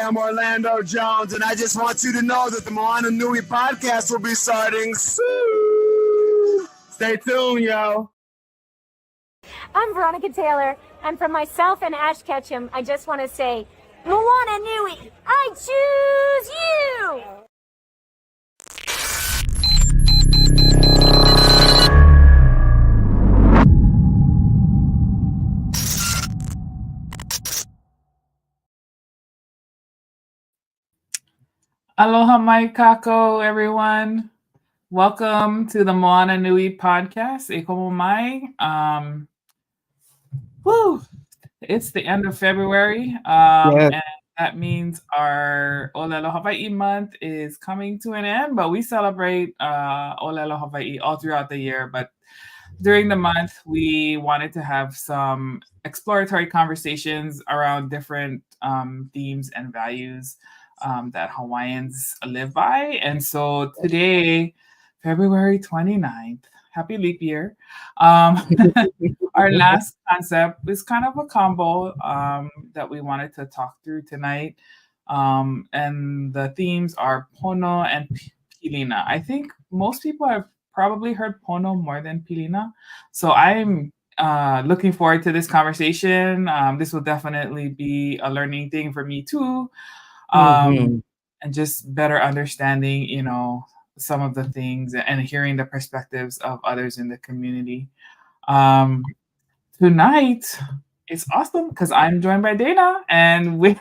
am Orlando Jones, and I just want you to know that the Moana Nui podcast will be starting soon. Stay tuned, yo. I'm Veronica Taylor, and from myself and Ash Ketchum, I just want to say, Moana Nui, I choose you! Aloha mai kako, everyone. Welcome to the Moana Nui podcast. E komo mai. It's the end of February, Yes. and that means our Ōlelo Hawai'i month is coming to an end, but we celebrate Ōlelo Hawai'i all throughout the year. But during the month, we wanted to have some exploratory conversations around different themes and values that Hawaiians live by. And so today, February 29th, happy leap year. Our last concept is kind of a combo that we wanted to talk through tonight. And the themes are Pono and Pilina. I think most people have probably heard Pono more than Pilina. So I'm looking forward to this conversation. This will definitely be a learning thing for me too. And just better understanding, some of the things and hearing the perspectives of others in the community. Tonight, it's awesome because I'm joined by Dana, and with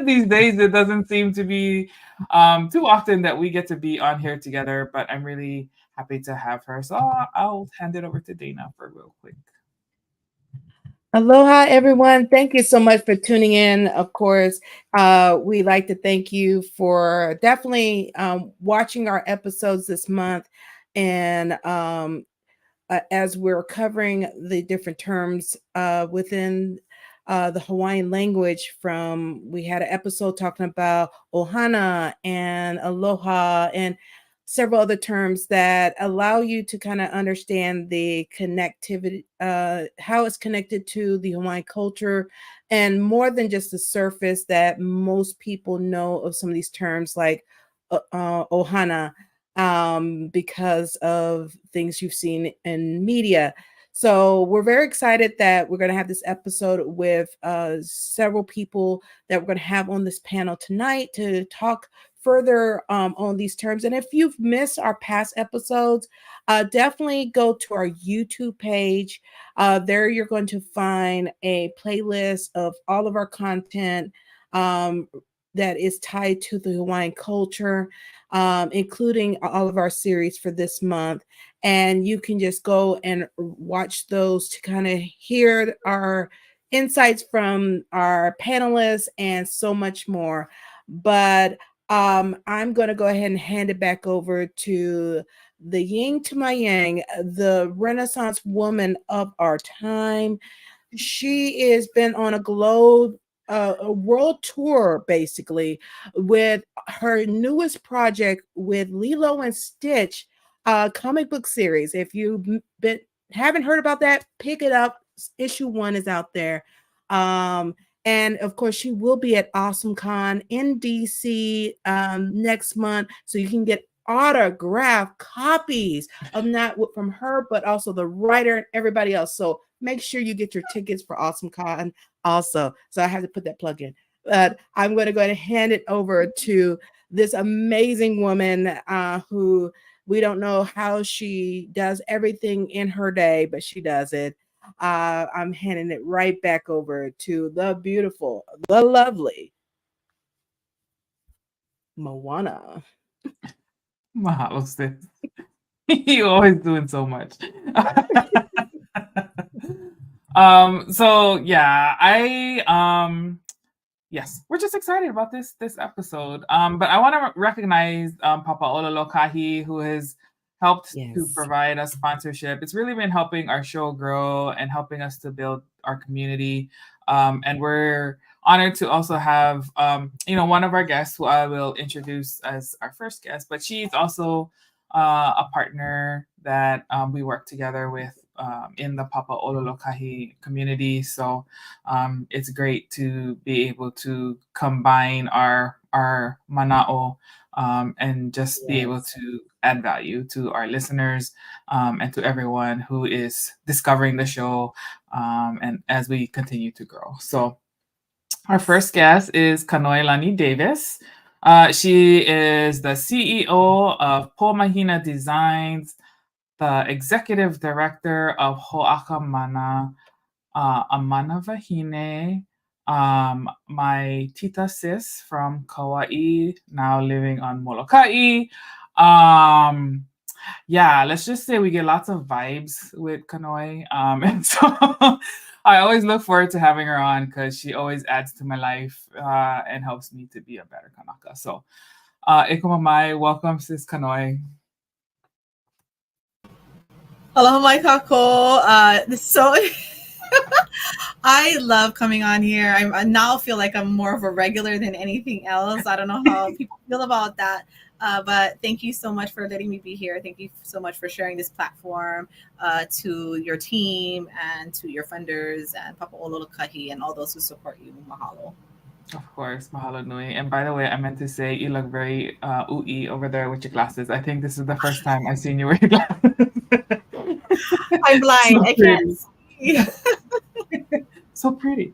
these days, it doesn't seem to be too often that we get to be on here together, but I'm really happy to have her. So I'll hand it over to Dana for real quick. Aloha, everyone. Thank you so much for tuning in. Of course, we'd like to thank you for definitely watching our episodes this month. And as we're covering the different terms within the Hawaiian language, we had an episode talking about ohana and aloha and several other terms that allow you to kind of understand the connectivity, how it's connected to the Hawaiian culture, and more than just the surface that most people know of some of these terms like ohana, because of things you've seen in media. So we're very excited that we're going to have this episode with several people that we're going to have on this panel tonight to talk further on these terms. And if you've missed our past episodes, definitely go to our YouTube page. There you're going to find a playlist of all of our content that is tied to the Hawaiian culture, including all of our series for this month. And you can just go and watch those to kind of hear our insights from our panelists and so much more. But I'm going to go ahead and hand it back over to the yin to my yang, the Renaissance woman of our time. She has been on a world tour, basically, with her newest project with Lilo and Stitch comic book series. If you haven't heard about that, pick it up. Issue 1 is out there. And of course, she will be at AwesomeCon in DC next month. So you can get autographed copies of not from her, but also the writer and everybody else. So make sure you get your tickets for AwesomeCon also. So I have to put that plug in. But I'm going to go ahead and hand it over to this amazing woman who we don't know how she does everything in her day, but she does it. I'm handing it right back over to the beautiful, the lovely Moana. Mahalo, sis. You always doing so much. So yeah, yes, we're just excited about this episode. But I want to recognize Papa Lōkahi, who has helped to provide us sponsorship. It's really been helping our show grow and helping us to build our community. And we're honored to also have, one of our guests who I will introduce as our first guest, but she's also a partner that we work together with in the Papa Lōkahi community. So it's great to be able to combine our mana'o and just be able to add value to our listeners and to everyone who is discovering the show and as we continue to grow. So our first guest is Kanoelani Davis. She is the CEO of Mahina Designs, the executive director of Ho'aka Mana, Amana Wahine, my tita sis from Kauai, now living on Molokai. Yeah, let's just say we get lots of vibes with Kanoi. And so I always look forward to having her on because she always adds to my life and helps me to be a better Kanaka. So, Ikomamai, welcome, sis Kanoi. Hello, my kako. So I love coming on here. I now feel like I'm more of a regular than anything else. I don't know how people feel about that. But thank you so much for letting me be here. Thank you so much for sharing this platform to your team and to your funders and Papa Lōkahi and all those who support you. Mahalo. Of course, mahalo nui. And by the way, I meant to say you look very ui over there with your glasses. I think this is the first time I've seen you wear glasses. I'm blind. So I can't see. So pretty.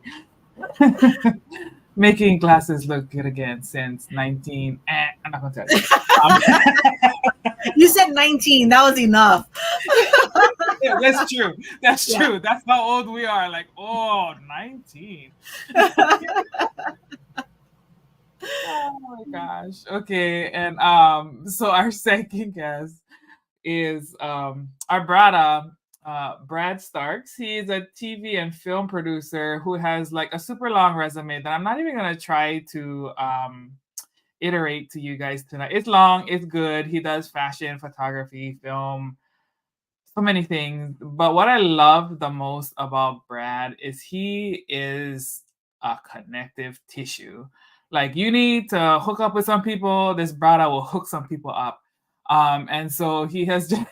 Making glasses look good again since 19. I'm not gonna tell you. You said 19. That was enough. Yeah, that's true. That's true. That's how old we are. Like, 19. Oh my gosh. Okay. And so our second guest is our brother, Brad Starks. He is a TV and film producer who has like a super long resume that I'm not even gonna try to iterate to you guys tonight. It's long, it's good. He does fashion, photography, film, so many things. But what I love the most about Brad is he is a connective tissue. Like you need to hook up with some people, this brother will hook some people up. And so he has just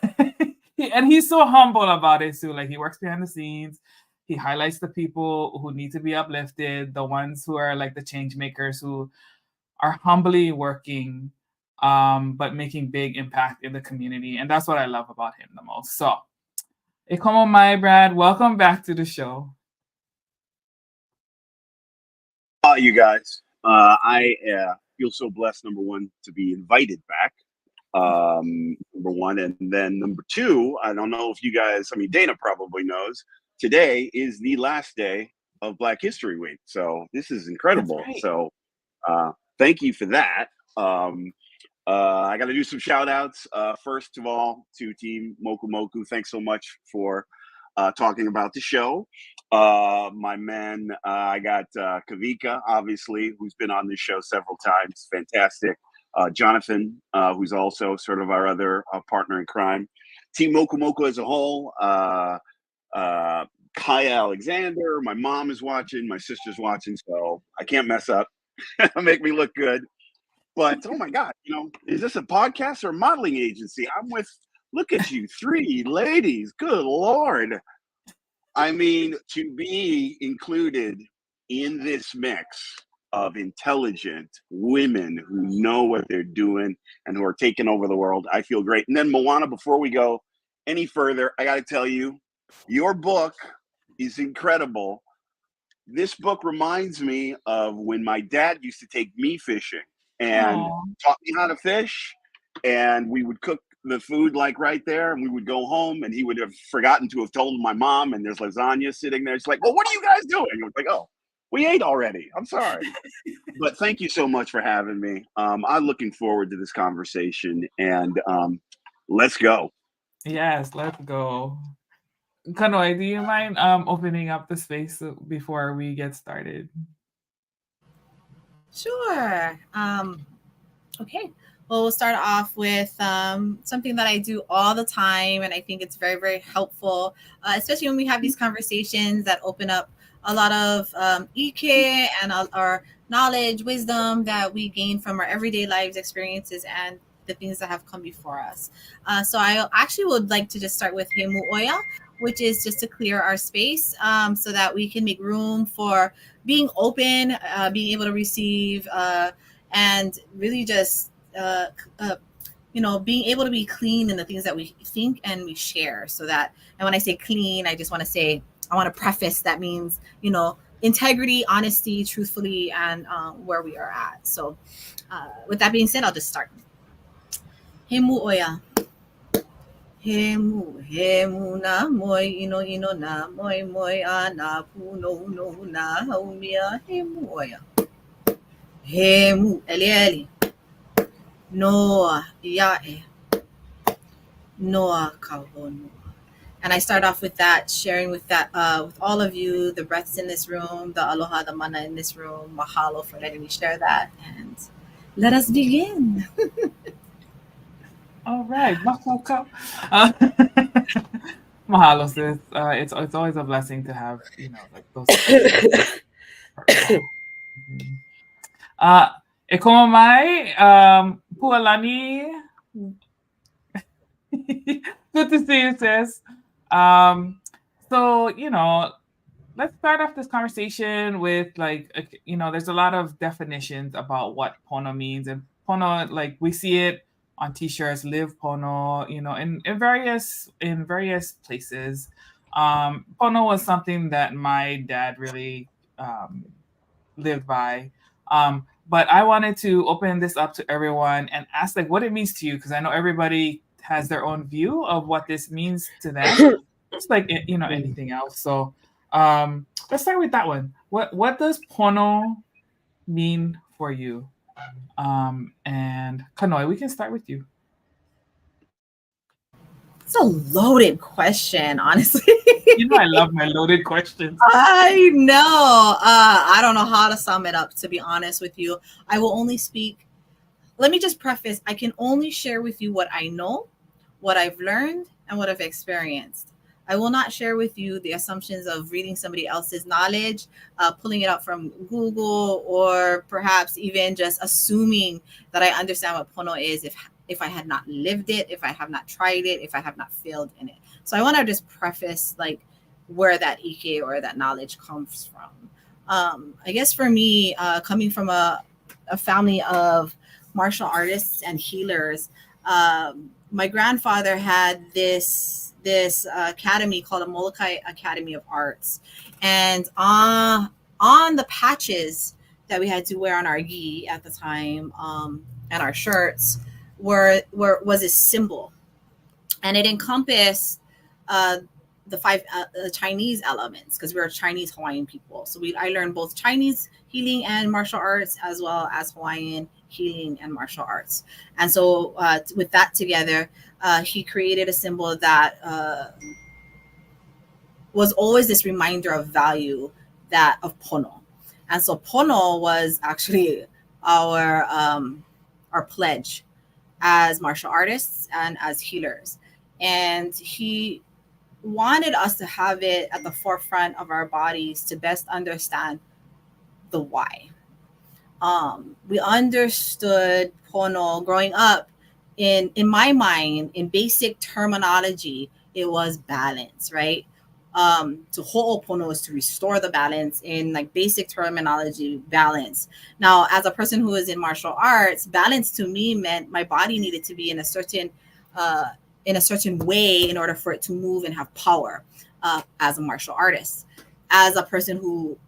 and he's so humble about it too. Like he works behind the scenes. He highlights the people who need to be uplifted, the ones who are like the change makers who are humbly working, but making big impact in the community. And that's what I love about him the most. So, Ikomo Mai, Brad, welcome back to the show. You guys, I feel so blessed, number one, to be invited back. Number one, and then number two, I don't know if you guys, I mean, Dana probably knows, today is the last day of Black History Week. So this is incredible. Right. So thank you for that. I got to do some shout outs. First of all, to Team Moku Moku, thanks so much for talking about the show. My man, I got Kavika, obviously, who's been on this show several times. Fantastic. Jonathan, who's also sort of our other partner in crime. Team Moku Moku as a whole. Kaya Alexander, my mom is watching, my sister's watching, so I can't mess up. Make me look good. But, oh my God, is this a podcast or a modeling agency? I'm with, look at you, 3 ladies. Good Lord. I mean, to be included in this mix of intelligent women who know what they're doing and who are taking over the world, I feel great. And then Moana, before we go any further, I got to tell you, your book is incredible. This book reminds me of when my dad used to take me fishing and taught me how to fish, and we would cook the food like right there, and we would go home, and he would have forgotten to have told my mom, and there's lasagna sitting there. It's like, well, what are you guys doing? And it's like, oh, we ate already. I'm sorry. But thank you so much for having me. I'm looking forward to this conversation, and let's go. Yes, let's go. Kanoi, do you mind opening up the space before we get started? Sure. Okay. Well, we'll start off with something that I do all the time, and I think it's very, very helpful, especially when we have these conversations that open up a lot of ike and our knowledge, wisdom that we gain from our everyday lives experiences. And the things that have come before us. So I actually would like to just start with He Mu'oya, which is just to clear our space so that we can make room for being open, being able to receive, and really just being able to be clean in the things that we think and we share. So that, and when I say clean, I just want to say, I want to preface that means, integrity, honesty, truthfully, and where we are at. So with that being said, I'll just start. He Mu'oya. He mu na moi ino na moi ana puno no na haumia he Mu'oya. He mu eli Noa Iae Noa Kahono. And I start off with that, sharing with that with all of you, the breaths in this room, the aloha, the mana in this room. Mahalo for letting me share that. And let us begin. All right. Mahalo, sis. It's always a blessing to have, like those. E komo mai, Pualani. Good to see you, sis. So, let's start off this conversation with there's a lot of definitions about what Pono means. And Pono, like we see it on t-shirts, live Pono, in various places. Pono was something that my dad really lived by. But I wanted to open this up to everyone and ask what it means to you, because I know everybody has their own view of what this means to them. It's like anything else. So let's start with that one. What does Pono mean for you? And Kanoi, we can start with you. It's a loaded question, honestly. I love my loaded questions. I know. I don't know how to sum it up, to be honest with you. I will only speak. Let me just preface. I can only share with you what I know, what I've learned, and what I've experienced. I will not share with you the assumptions of reading somebody else's knowledge, pulling it up from Google, or perhaps even just assuming that I understand what Pono is if I had not lived it, if I have not tried it, if I have not failed in it. So I want to just preface where that ike or that knowledge comes from. I guess for me, coming from a family of martial artists and healers, my grandfather had this academy called a Molokai Academy of Arts, and on the patches that we had to wear on our gi at the time, and our shirts was a symbol, and it encompassed the 5 Chinese elements, because we're Chinese Hawaiian people. So I learned both Chinese healing and martial arts, as well as Hawaiian healing and martial arts. And so with that together, he created a symbol that was always this reminder of value, that of Pono. And so Pono was actually our pledge as martial artists and as healers. And he wanted us to have it at the forefront of our bodies to best understand the why. We understood Pono growing up. In my mind, in basic terminology, it was balance, right? To ho'opono is to restore the balance. In basic terminology, balance. Now, as a person who is in martial arts, balance to me meant my body needed to be in a certain way in order for it to move and have power. As a martial artist, as a person who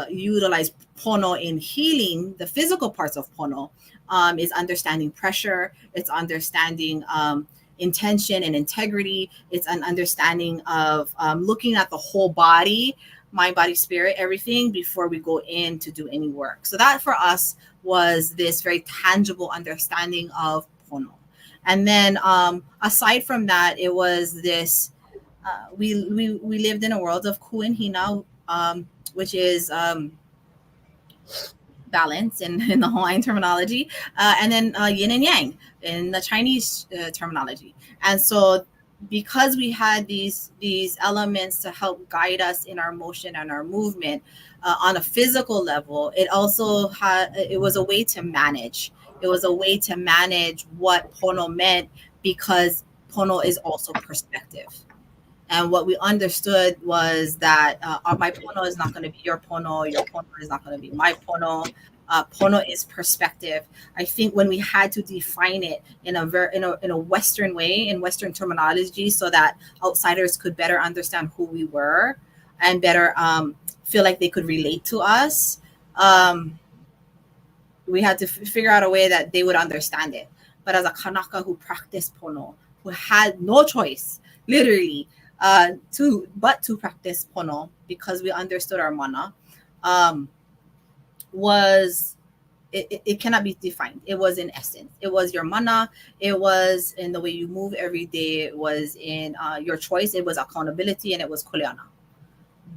utilized Pono in healing, the physical parts of Pono is understanding pressure. It's understanding intention and integrity. It's an understanding of looking at the whole body, mind, body, spirit, everything before we go in to do any work. So that for us was this very tangible understanding of Pono. And then aside from that, it was this, we lived in a world of ku and hina, which is balance in the Hawaiian terminology, and then yin and yang in the Chinese terminology. And so because we had these elements to help guide us in our motion and our movement on a physical level, it also it was a way to manage It was a way to manage what Pono meant, because Pono is also perspective. And what we understood was that my Pono is not going to be your Pono is not going to be my Pono. Pono is perspective. I think when we had to define it in a Western way, in Western terminology, so that outsiders could better understand who we were and better feel like they could relate to us, we had to figure out a way that they would understand it. But as a Kanaka who practiced Pono, who had no choice, literally, to practice Pono, because we understood our mana, was it cannot be defined. It was in essence. It was your mana. It was in the way you move every day. It was in your choice. It was accountability, and it was kuleana.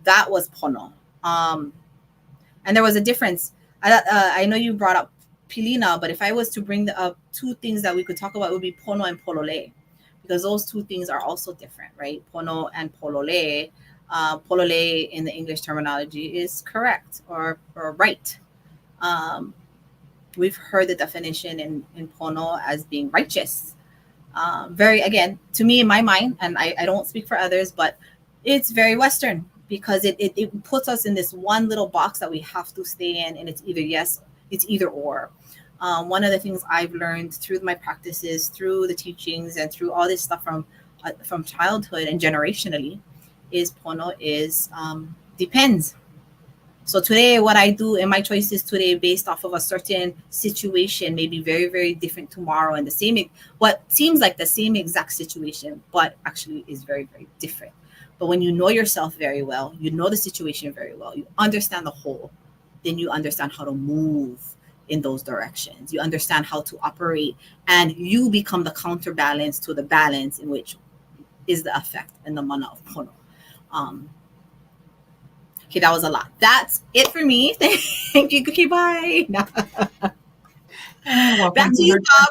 That was Pono. And there was a difference. I know you brought up Pilina, but if I was to bring up two things that we could talk about, it would be Pono and Polole, because those two things are also different, right? Pono and Polole. Polole in the English terminology is correct or right. We've heard the definition in Pono as being righteous. Very, again, to me, in my mind, and I don't speak for others, but it's very Western, because it puts us in this one little box that we have to stay in, and it's either yes, it's either or. One of the things I've learned through my practices, through the teachings, and through all this stuff from childhood and generationally, is Pono is depends. So today, what I do in my choices today, based off of a certain situation, may be very, very different tomorrow, and what seems like the same exact situation, but actually is very, very different. But when you know yourself very well, you know the situation very well, you understand the whole, then you understand how to move in those directions. You understand how to operate, and you become the counterbalance to the balance, in which is the effect and the mana of Pono. Okay, that was a lot. That's it for me. Thank you. Okay, bye. Back to you, Bob.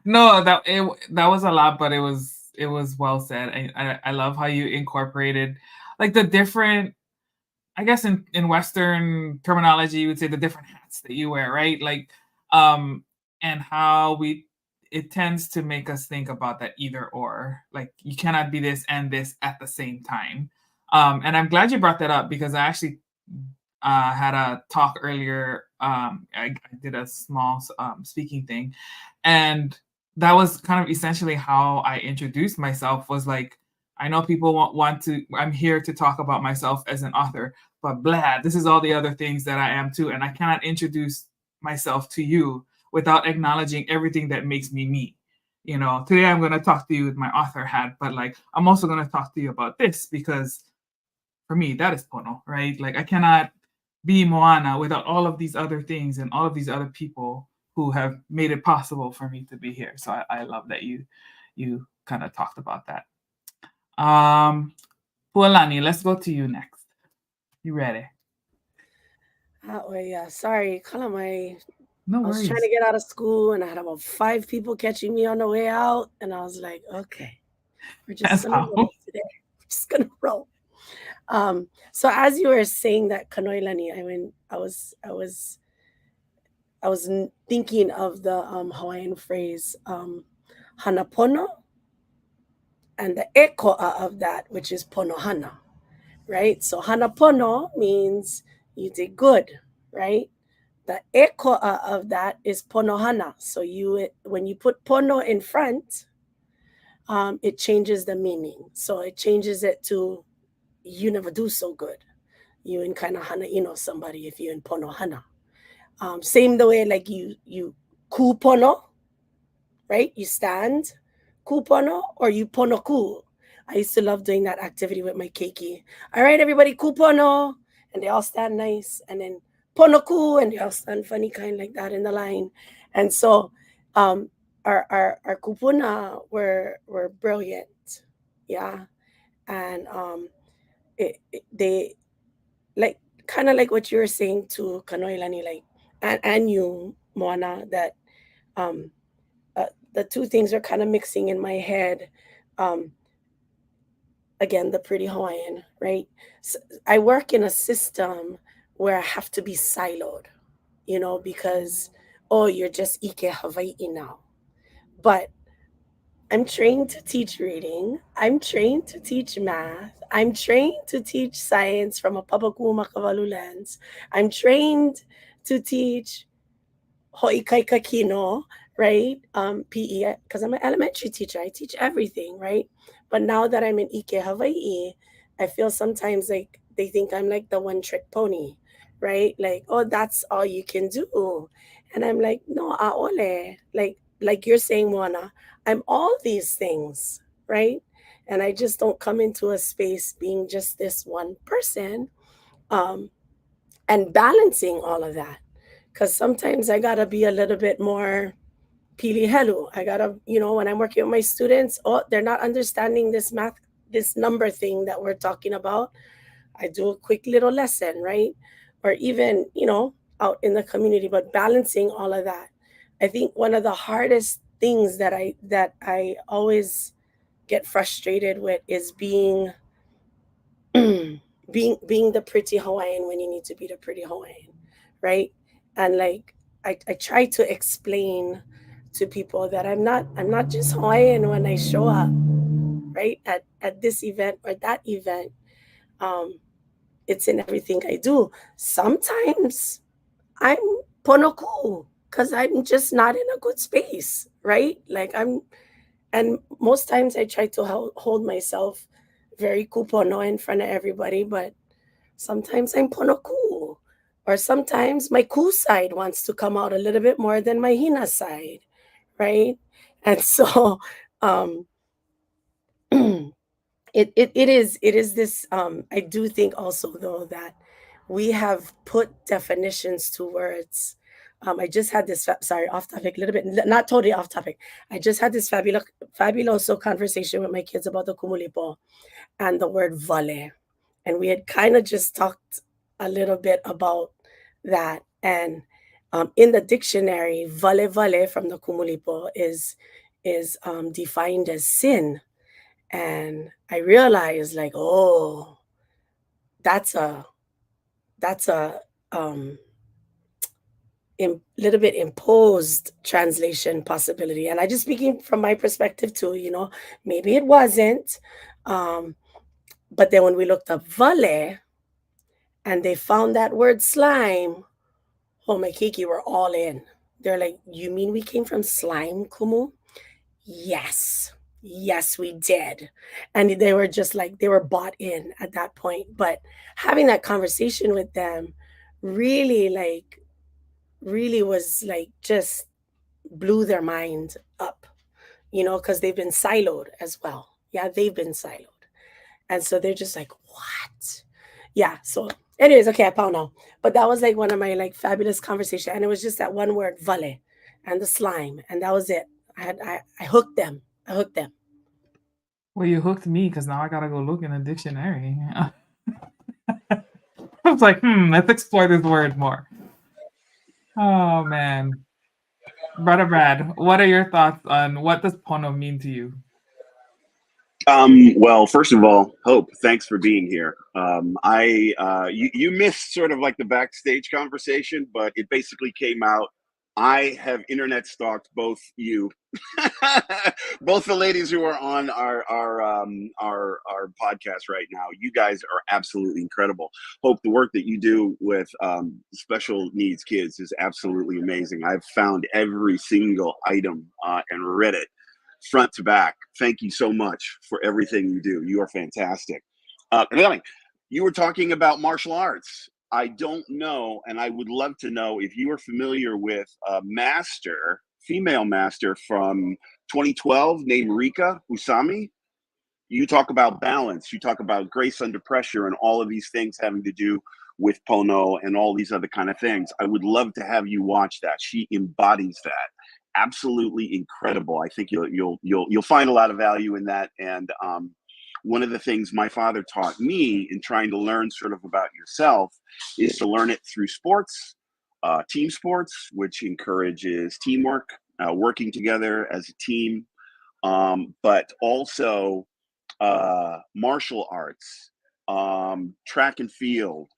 No, that was a lot, but it was well said. I love how you incorporated like the different, I guess in Western terminology, you would say the different hats that you wear, right? Like, and how it tends to make us think about that either or. Like, you cannot be this and this at the same time. And I'm glad you brought that up, because I actually had a talk earlier. I did a small speaking thing, and that was kind of essentially how I introduced myself. Was like, I know people want to. I'm here to talk about myself as an author, but blah, this is all the other things that I am too, and I cannot introduce myself to you without acknowledging everything that makes me me. You know, today I'm going to talk to you with my author hat, but like I'm also going to talk to you about this, because for me that is Pono, right? Like I cannot be Moana without all of these other things and all of these other people who have made it possible for me to be here. So I love that you kind of talked about that. Pualani, let's go to you next. You ready? Oh yeah, sorry. No I worries. was trying to get out of school, and I had about 5 people catching me on the way out, and I was like, okay, we're just gonna roll today. We're just gonna roll. So as you were saying that Kanoelani, I was thinking of the Hawaiian phrase hanapono, and the ekoa of that, which is ponohana, right? So hanapono means you did good, right? The ekoa of that is ponohana. So when you put pono in front, it changes the meaning. So it changes it to you never do so good. You in kind of hana somebody if you in ponohana. Same the way like you kupono, right? You stand kupono, or you ponoku. I used to love doing that activity with my keiki. All right, everybody, kupono, and they all stand nice, and then ponoku, and they all stand funny kind like that in the line. And so our kupuna were brilliant, yeah, and they like kind of like what you were saying to Kanoelani, like and you, Moana, that the two things are kind of mixing in my head. Again, the pretty Hawaiian, right? So I work in a system where I have to be siloed. because, oh, you're just Ike Hawai'i now. But I'm trained to teach reading. I'm trained to teach math. I'm trained to teach science from a Papaku Makavalu lens. I'm trained to teach Ho'ikaika Kino, right? PE, because I'm an elementary teacher. I teach everything, right? But now that I'm in Ike Hawaii, I feel sometimes like they think I'm like the one trick pony, right? Like, oh, that's all you can do. And I'm like, no, aole. Like you're saying, Moana, I'm all these things, right? And I just don't come into a space being just this one person, um, and balancing all of that. Because sometimes I gotta be a little bit more pili helu. I gotta, when I'm working with my students, oh, they're not understanding this math, this number thing that we're talking about. I do a quick little lesson, right? Or even, out in the community, but balancing all of that. I think one of the hardest things that I always get frustrated with is being being the pretty Hawaiian when you need to be the pretty Hawaiian, right? And like I try to explain to people that I'm not just Hawaiian when I show up, right? At this event or that event. Um, it's in everything I do. Sometimes I'm ponoku because I'm just not in a good space, right? And most times I try to hold myself very kupono in front of everybody, but sometimes I'm ponoku. Or sometimes my ku side wants to come out a little bit more than my hina side, right? And so um it is this, I do think also though that we have put definitions to words. I just had this sorry, off topic a little bit, not totally off topic. I just had this fabuloso conversation with my kids about the kumulipo and the word vale, and we had kind of just talked a little bit about that. And in the dictionary, vale from the kumulipo is defined as sin. And I realized, like, oh, that's a little bit imposed translation possibility. And I just speaking from my perspective too, maybe it wasn't. Um, but then when we looked up vale and they found that word slime, oh my kiki, we're all in. They're like, you mean we came from slime, Kumu? Yes. Yes, we did. And they were just like, they were bought in at that point. But having that conversation with them really, really was like just blew their mind up, because they've been siloed as well. Yeah, they've been siloed. And so they're just like, what? Yeah. So, anyways, okay, I found out. But that was like one of my like fabulous conversation. And it was just that one word, vale, and the slime. And that was it. I hooked them. I hooked them. Well, you hooked me because now I gotta go look in a dictionary. I was like, let's explore this word more. Oh man. Brother Brad, what are your thoughts on what does Pono mean to you? Well, first of all, Hope, thanks for being here. You missed sort of like the backstage conversation, but it basically came out. I have internet stalked both you, both the ladies who are on our podcast right now. You guys are absolutely incredible. Hope, the work that you do with special needs kids is absolutely amazing. I've found every single item and read it front to back. Thank you so much for everything you do. You are fantastic. Kanoelani, you were talking about martial arts. I don't know, and I would love to know if you are familiar with a master, female master from 2012 named Rika Usami. You talk about balance, you talk about grace under pressure, and all of these things having to do with Pono and all these other kind of things. I would love to have you watch that. She embodies that. Absolutely incredible. I think you'll find a lot of value in that. And one of the things my father taught me in trying to learn sort of about yourself is to learn it through sports, team sports, which encourages teamwork, working together as a team, but also martial arts, track and field,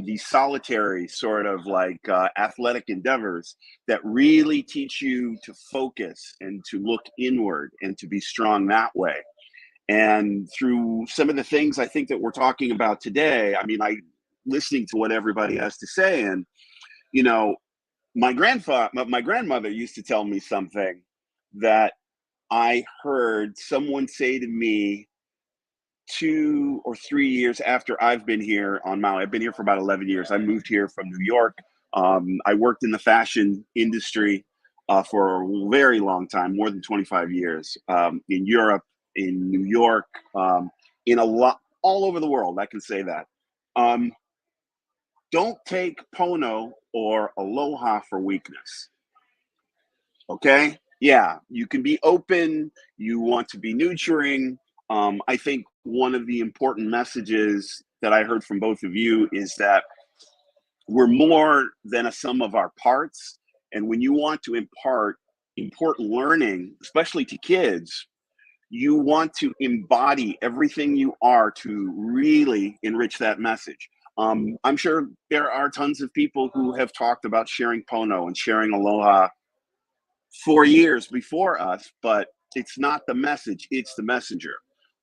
these solitary sort of like athletic endeavors that really teach you to focus and to look inward and to be strong that way. And through some of the things I think that we're talking about today, I mean, I listening to what everybody has to say, and you know, my grandmother used to tell me something that I heard someone say to me 2 or 3 years after I've been here on Maui. I've been here for about 11 years. I moved here from New York. I worked in the fashion industry for a very long time, more than 25 years, in Europe, in New York, in a lot, all over the world. I can say that. Don't take Pono or Aloha for weakness. Okay? Yeah, you can be open. You want to be nurturing. I think one of the important messages that I heard from both of you is that we're more than a sum of our parts. And when you want to impart important learning, especially to kids, you want to embody everything you are to really enrich that message. I'm sure there are tons of people who have talked about sharing Pono and sharing Aloha for years before us, but it's not the message, it's the messenger.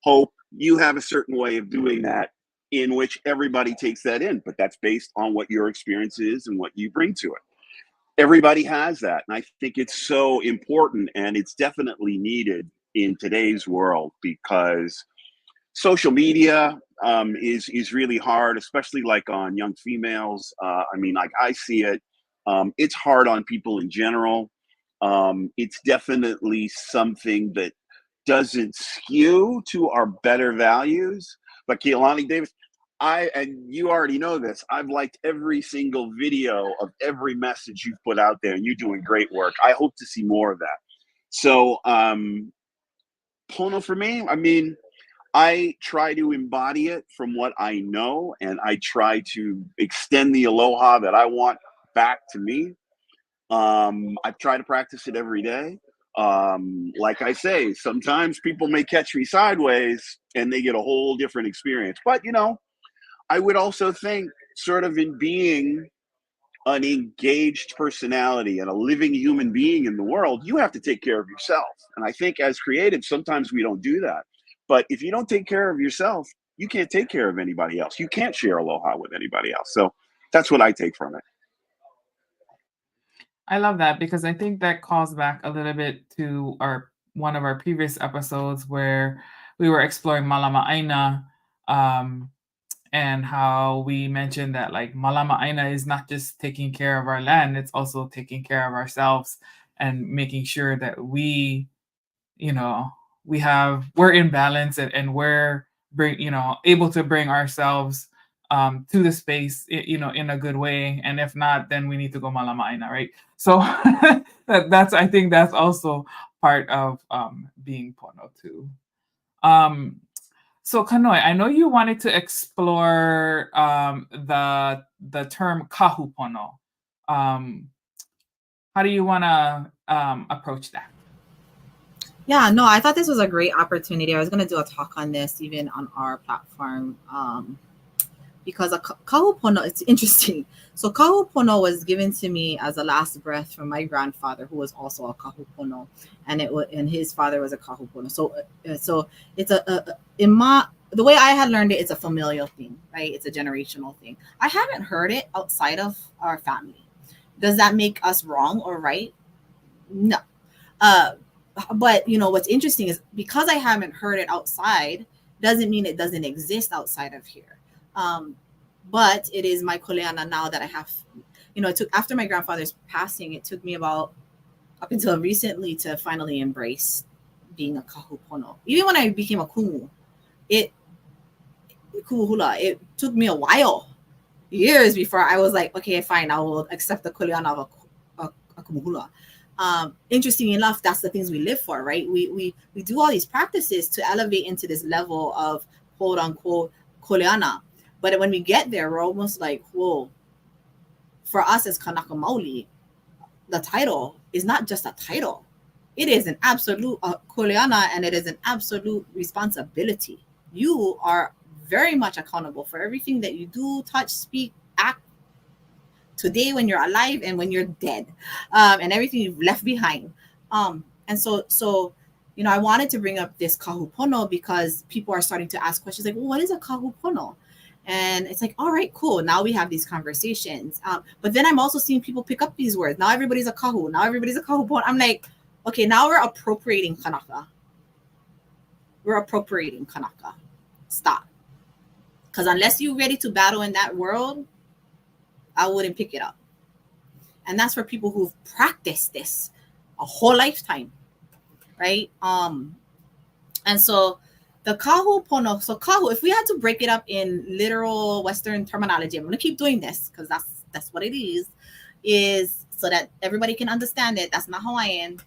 Hope you have a certain way of doing that in which everybody takes that in, but that's based on what your experience is and what you bring to it. Everybody has that, and I think it's so important, and it's definitely needed in today's world because social media is really hard, especially like on young females. I mean, like I see it, it's hard on people in general. It's definitely something that doesn't skew to our better values. But Kealani Davis, and you already know this, I've liked every single video of every message you've put out there, and you're doing great work. I hope to see more of that. So, Pono for me, I mean, I try to embody it from what I know, and I try to extend the aloha that I want back to me. I try to practice it every day. Like I say, sometimes people may catch me sideways and they get a whole different experience. But, you know, I would also think sort of in being an engaged personality and a living human being in the world, you have to take care of yourself. And I think as creatives, sometimes we don't do that. But if you don't take care of yourself, you can't take care of anybody else. You can't share aloha with anybody else. So that's what I take from it. I love that because I think that calls back a little bit to one of our previous episodes where we were exploring Malama Aina, and how we mentioned that like Malama Aina is not just taking care of our land, it's also taking care of ourselves and making sure that we, you know, we're in balance and we're able to bring ourselves to the space, in a good way. And if not, then we need to go Malama Aina, right? So I think that's also part of being Pono too. So Kanoe, I know you wanted to explore the term kahupono. How do you want to approach that? Yeah, no, I thought this was a great opportunity. I was going to do a talk on this even on our platform, because a kahupono, it's interesting. So kahupono was given to me as a last breath from my grandfather, who was also a kahupono, and his father was a kahupono. So it's the way I had learned it, it's a familial thing, right? It's a generational thing. I haven't heard it outside of our family. Does that make us wrong or right? No. But what's interesting is because I haven't heard it outside doesn't mean it doesn't exist outside of here. But it is my kuleana now that I have, it took after my grandfather's passing, it took me about up until recently to finally embrace being a kahupono. Even when I became a kumu, it took me a while, years before I was like, okay, fine, I will accept the kuleana of a kumuhula. Interesting enough, that's the things we live for, right? We do all these practices to elevate into this level of quote unquote kuleana. But when we get there, we're almost like, whoa, for us as Kanaka Maoli, the title is not just a title. It is an absolute kuleana, and it is an absolute responsibility. You are very much accountable for everything that you do, touch, speak, act today when you're alive and when you're dead, and everything you've left behind. And so I wanted to bring up this kahupono because people are starting to ask questions like, well, what is a kahupono? And it's like, all right, cool. Now we have these conversations. But then I'm also seeing people pick up these words. Now everybody's a kahu. Now everybody's a kahupono. I'm like, okay, now we're appropriating kanaka. We're appropriating kanaka. Stop. Because unless you're ready to battle in that world, I wouldn't pick it up. And that's for people who've practiced this a whole lifetime, right? And so the kahupono, so kahu, if we had to break it up in literal Western terminology, I'm going to keep doing this because that's what it is so that everybody can understand it. That's not Hawaiian,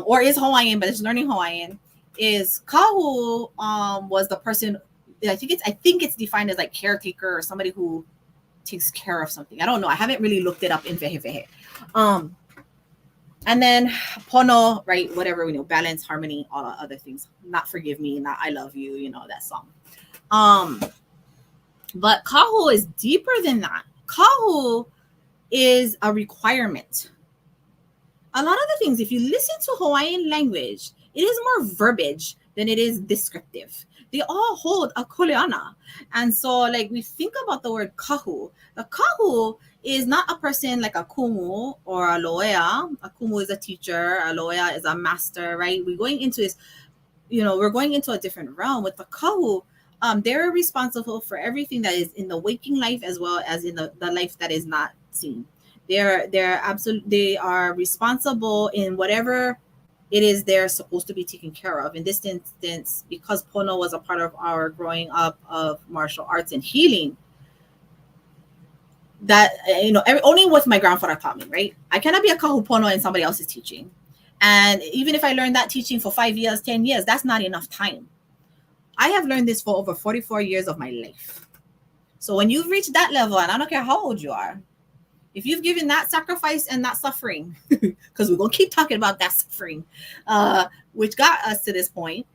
or is Hawaiian, but it's learning Hawaiian. Is kahu was the person, I think it's defined as like caretaker or somebody who takes care of something. I don't know. I haven't really looked it up in Vehe. And then pono, right? Whatever, balance, harmony, all the other things. Not forgive me, not I love you, that song. But kahu is deeper than that. Kahu is a requirement. A lot of the things, if you listen to Hawaiian language, it is more verbiage than it is descriptive. They all hold a kuleana. And so like we think about the word kahu. The kahu is not a person like a kumu or a loea. A kumu is a teacher, a loea is a master, right? We're going into this, we're going into a different realm. With the kahu, they're responsible for everything that is in the waking life as well as in the life that is not seen. They are responsible in whatever it is they're supposed to be taken care of. In this instance, because Pono was a part of our growing up of martial arts and healing, that, only what my grandfather taught me, right? I cannot be a kahupono in somebody else's teaching. And even if I learned that teaching for 5 years, 10 years, that's not enough time. I have learned this for over 44 years of my life. So when you've reached that level, and I don't care how old you are, if you've given that sacrifice and that suffering, because we're going to keep talking about that suffering, which got us to this point,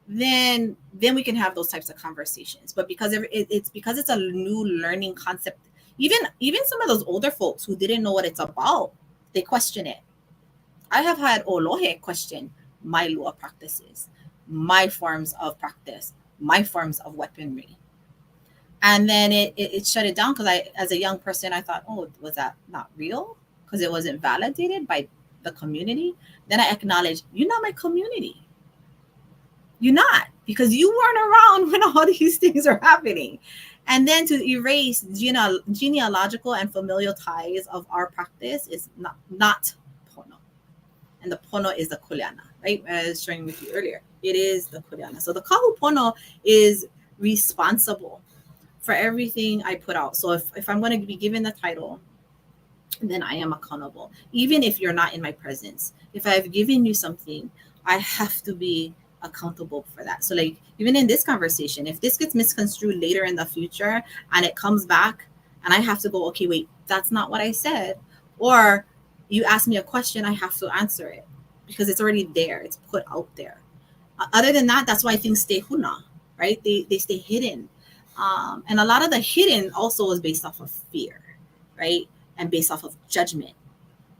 then we can have those types of conversations. But because it's a new learning concept, even some of those older folks who didn't know what it's about, they question it. I have had Olohe question my lua practices, my forms of practice, my forms of weaponry. And then it shut it down because as a young person, I thought, oh, was that not real? Because it wasn't validated by the community. Then I acknowledged, you're not my community. You're not, because you weren't around when all these things are happening. And then to erase genealogical and familial ties of our practice is not Pono. And the Pono is the kuleana, right? As I was sharing with you earlier, it is the kuleana. So the kahupono is responsible for everything I put out. So if I'm going to be given the title, then I am accountable. Even if you're not in my presence, if I've given you something, I have to be accountable for that. So like even in this conversation, if this gets misconstrued later in the future and it comes back and I have to go, okay, wait, that's not what I said. Or you ask me a question, I have to answer it because it's already there. It's put out there. Other than that, that's why things stay huna, right? They stay hidden. And a lot of the hidden also is based off of fear, right? And based off of judgment.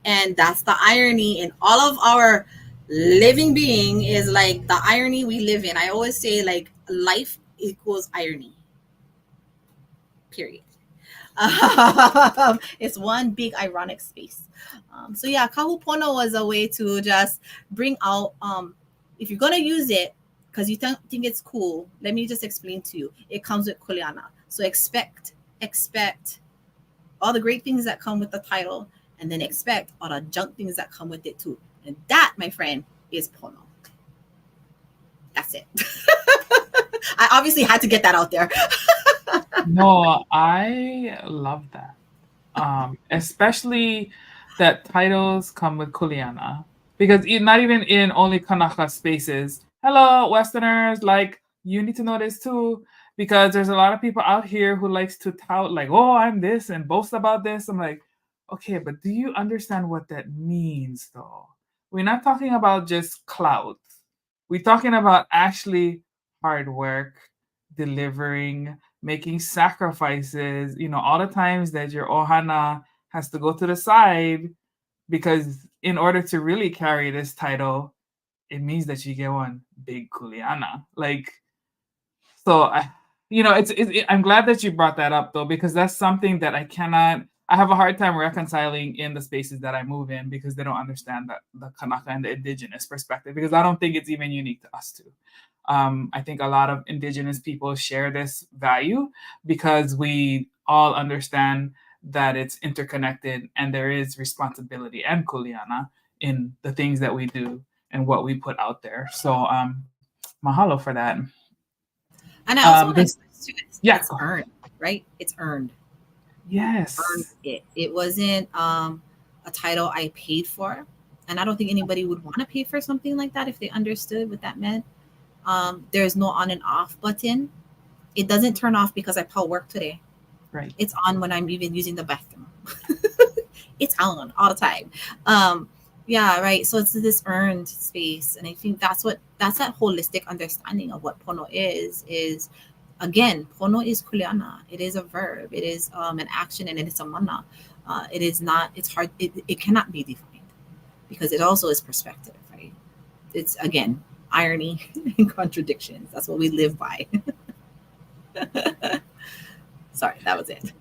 And that's the irony in all of our living being is like the irony we live in. I always say like life equals irony, period. It's one big ironic space. So yeah, kahupono was a way to just bring out, if you're going to use it, because you think it's cool, let me just explain to you. It comes with kuleana. So expect all the great things that come with the title, and then expect all the junk things that come with it too. And that, my friend, is Pono. That's it. I obviously had to get that out there. No, I love that. Especially that titles come with kuleana. Because not even in only Kanaka spaces. Hello, Westerners, like, you need to know this too. Because there's a lot of people out here who likes to tout, like, oh, I'm this, and boast about this. I'm like, okay, but do you understand what that means, though? We're not talking about just clout. We're talking about actually hard work, delivering, making sacrifices, all the times that your ohana has to go to the side, because in order to really carry this title, it means that you get one big kuleana. Like, so I'm glad that you brought that up though, because that's something that I have a hard time reconciling in the spaces that I move in, because they don't understand that the Kanaka and the indigenous perspective, because I don't think it's even unique to us too. I think a lot of indigenous people share this value because we all understand that it's interconnected and there is responsibility and kuleana in the things that we do and what we put out there. So mahalo for that. And I also want to express too, it's go ahead. earned, right? It's earned. Yes. Earned it. It wasn't a title I paid for. And I don't think anybody would want to pay for something like that if they understood what that meant. There's no on and off button. It doesn't turn off because I pull work today. Right. It's on when I'm even using the bathroom. It's on all the time. Yeah, right. So it's this earned space. And I think that's that holistic understanding of what Pono is again, Pono is kuleana. It is a verb. It is an action, and it is a mana. It is not, it's hard, it cannot be defined because it also is perspective, right? It's again, irony and contradictions. That's what we live by. Sorry, that was it.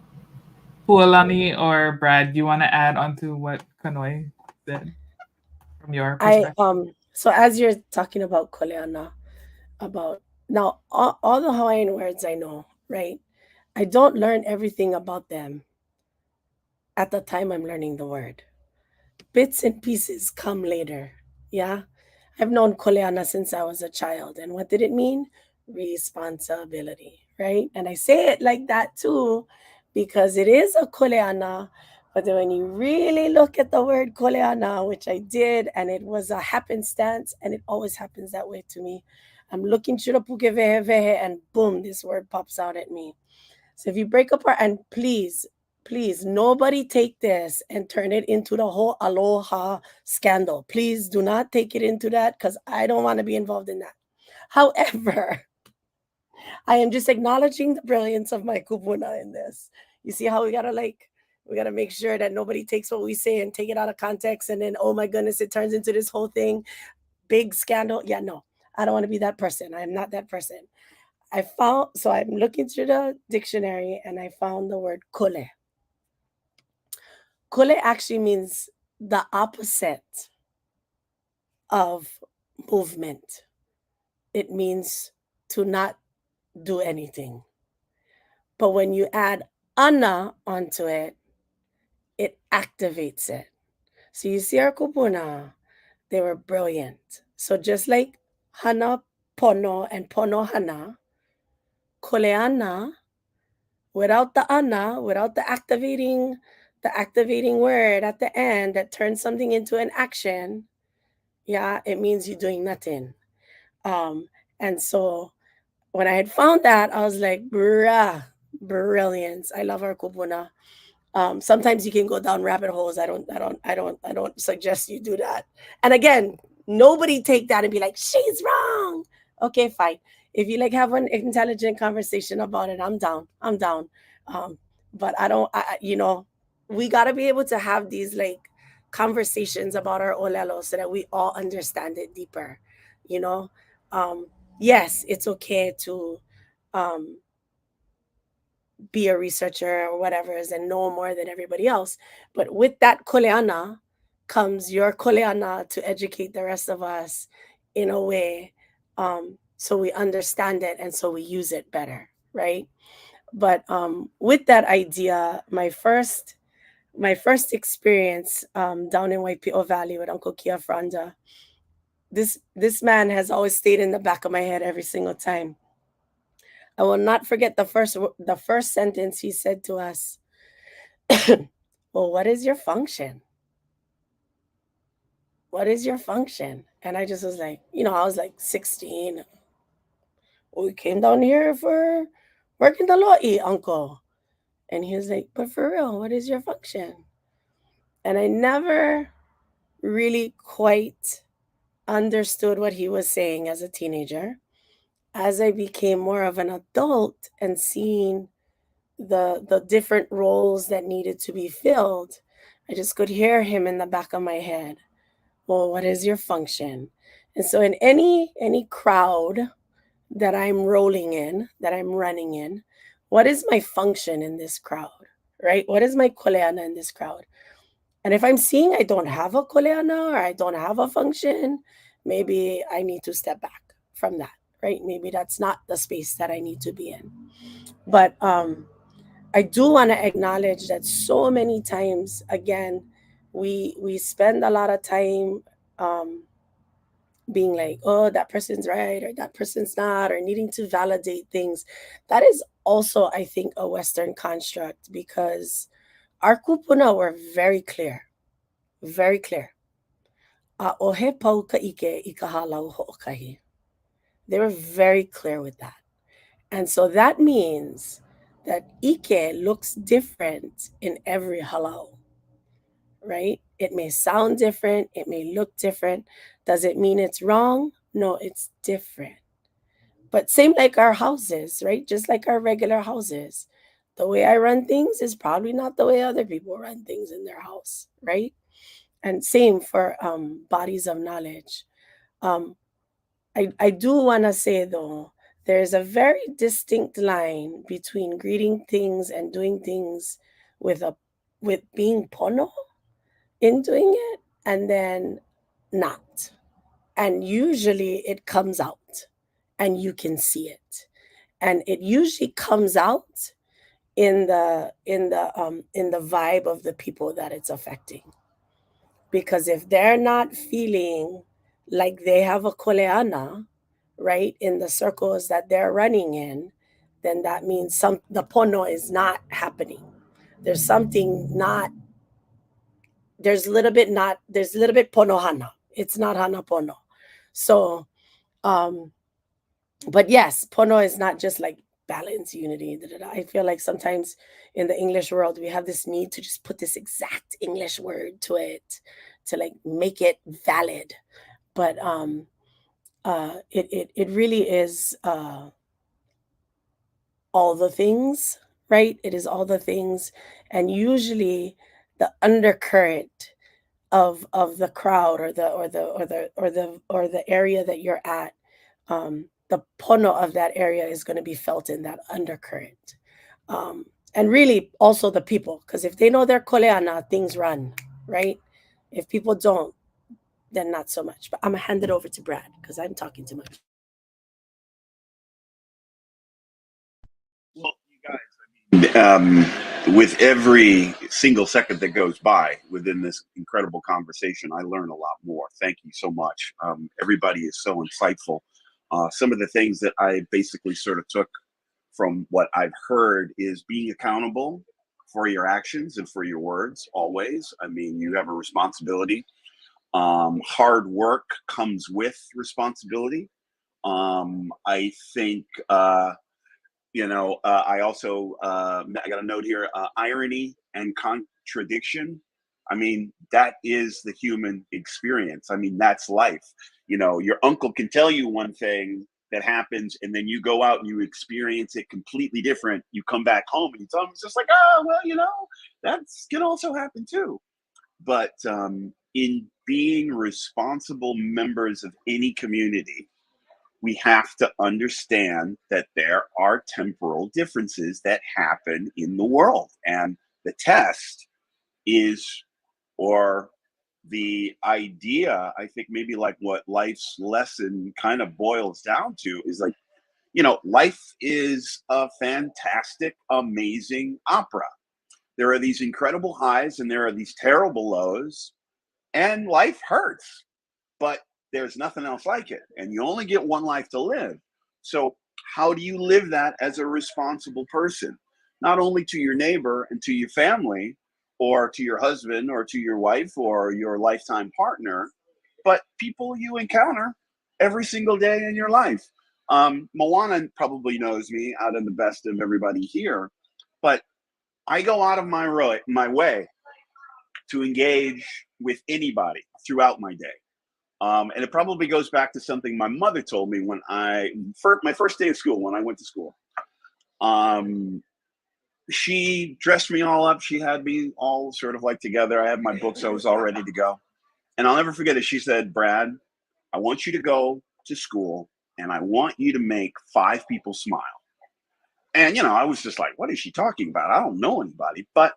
Pualani or Brad, do you want to add on to what Kanoe said from your perspective? So as you're talking about kuleana, about now all the Hawaiian words I know, right? I don't learn everything about them at the time I'm learning the word. Bits and pieces come later. Yeah. I've known kuleana since I was a child. And what did it mean? Responsibility, right? And I say it like that too, because it is a kuleana. But then when you really look at the word kuleana, which I did, and it was a happenstance, and it always happens that way to me. I'm looking shurapuke vehe vehe, and boom, this word pops out at me. So if you break apart, and please, nobody take this and turn it into the whole aloha scandal. Please do not take it into that, because I don't want to be involved in that. However, I am just acknowledging the brilliance of my kupuna in this. You see how we gotta make sure that nobody takes what we say and take it out of context, and then, oh my goodness, it turns into this whole thing, big scandal. Yeah, no, I don't want to be that person. I am not that person. So I'm looking through the dictionary and I found the word kole. Kole actually means the opposite of movement. It means to not do anything. But when you add ana onto it, it activates it. So you see our kupuna, they were brilliant. So just like hana pono and pono hana, koleana, without the ana, without the activating word at the end that turns something into an action, yeah, it means you're doing nothing. And so when I had found that, I was like, bruh, brilliance. I love our kupuna. Sometimes you can go down rabbit holes. I don't suggest you do that. And again, nobody take that and be like, she's wrong. Okay, fine. If you like have an intelligent conversation about it, I'm down. But we got to be able to have these like conversations about our Ōlelo so that we all understand it deeper. Yes, it's okay to be a researcher or whatever and know more than everybody else. But with that koleana comes your koleana to educate the rest of us in a way so we understand it and so we use it better, right? But with that idea, my first experience down in Waipio Valley with Uncle Kia Franda, this man has always stayed in the back of my head every single time. I will not forget the first sentence he said to us. Well, what is your function? What is your function? And I just was like, I was like 16. We came down here for working the lo'i, uncle. And he was like, but for real, what is your function? And I never really quite understood what he was saying as a teenager. as I became more of an adult and seeing the different roles that needed to be filled, I just could hear him in the back of my head. Well, what is your function? And so in any crowd that I'm rolling in, that I'm running in, what is my function in this crowd? Right? What is my koleana in this crowd? And if I'm seeing I don't have a koleana or I don't have a function, maybe I need to step back from that, right? Maybe that's not the space that I need to be in. But I do want to acknowledge that so many times, again, we spend a lot of time being like, oh, that person's right or that person's not, or needing to validate things. That is also, I think, a Western construct, because our kupuna were very clear, very clear. They were very clear with that. And so that means that Ike looks different in every halau, right? It may sound different, it may look different. Does it mean it's wrong? No, it's different. But same like our houses, right? Just like our regular houses. The way I run things is probably not the way other people run things in their house, right? And same for bodies of knowledge. I do want to say, though, there's a very distinct line between greeting things and doing things with being pono in doing it and then not. And usually it comes out and you can see it. And it usually comes out in the vibe of the people that it's affecting. Because if they're not feeling like they have a koleana, right, in the circles that they're running in, then that means the pono is not happening. There's something not, there's a little bit pono hana. It's not hana pono. So, but yes, pono is not just like balance, unity. I feel like sometimes in the English world, we have this need to just put this exact English word to it to like make it valid. But it really is all the things, right? It is all the things, and usually the undercurrent of the crowd or the area that you're at, the pono of that area is going to be felt in that undercurrent. And really also the people, because if they know their koleana, things run, right? If people don't, then not so much. But I'm gonna hand it over to Brad because I'm talking too much. Well, you guys, I mean, with every single second that goes by within this incredible conversation, I learn a lot more. Thank you so much. Everybody is so insightful. Some of the things that I basically sort of took from what I've heard is being accountable for your actions and for your words always. I mean, you have a responsibility. Hard work comes with responsibility. I think, I also, I got a note here, irony and contradiction. I mean, that is the human experience. I mean, that's life. Your uncle can tell you one thing that happens, and then you go out and you experience it completely different. You come back home and you tell them, it's just like, oh, well, that's can also happen too. But in being responsible members of any community, we have to understand that there are temporal differences that happen in the world. And the test is, or the idea, I think maybe like what life's lesson kind of boils down to is like, life is a fantastic, amazing opera. There are these incredible highs and there are these terrible lows, and life hurts, but there's nothing else like it. And you only get one life to live. So how do you live that as a responsible person? Not only to your neighbor and to your family, or to your husband, or to your wife, or your lifetime partner, but people you encounter every single day in your life. Moana probably knows me out of the best of everybody here, but I go out of my way to engage with anybody throughout my day. And it probably goes back to something my mother told me when my first day of school, when I went to school. She dressed me all up. She had me all sort of like together. I had my books. I was all ready to go. And I'll never forget it. She said, Brad, I want you to go to school and I want you to make 5 people smile. And, I was just like, what is she talking about? I don't know anybody, but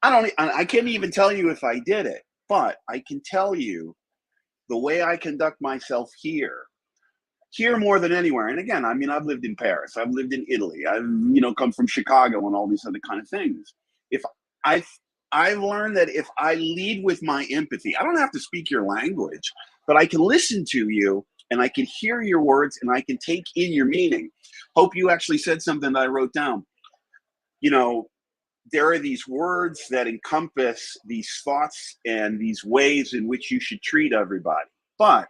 I can't even tell you if I did it, but I can tell you the way I conduct myself here more than anywhere. And again, I've lived in Paris, I've lived in Italy, I've, come from Chicago and all these other kind of things. If I've learned that if I lead with my empathy, I don't have to speak your language, but I can listen to you and I can hear your words and I can take in your meaning. Hope you actually said something that I wrote down. There are these words that encompass these thoughts and these ways in which you should treat everybody. But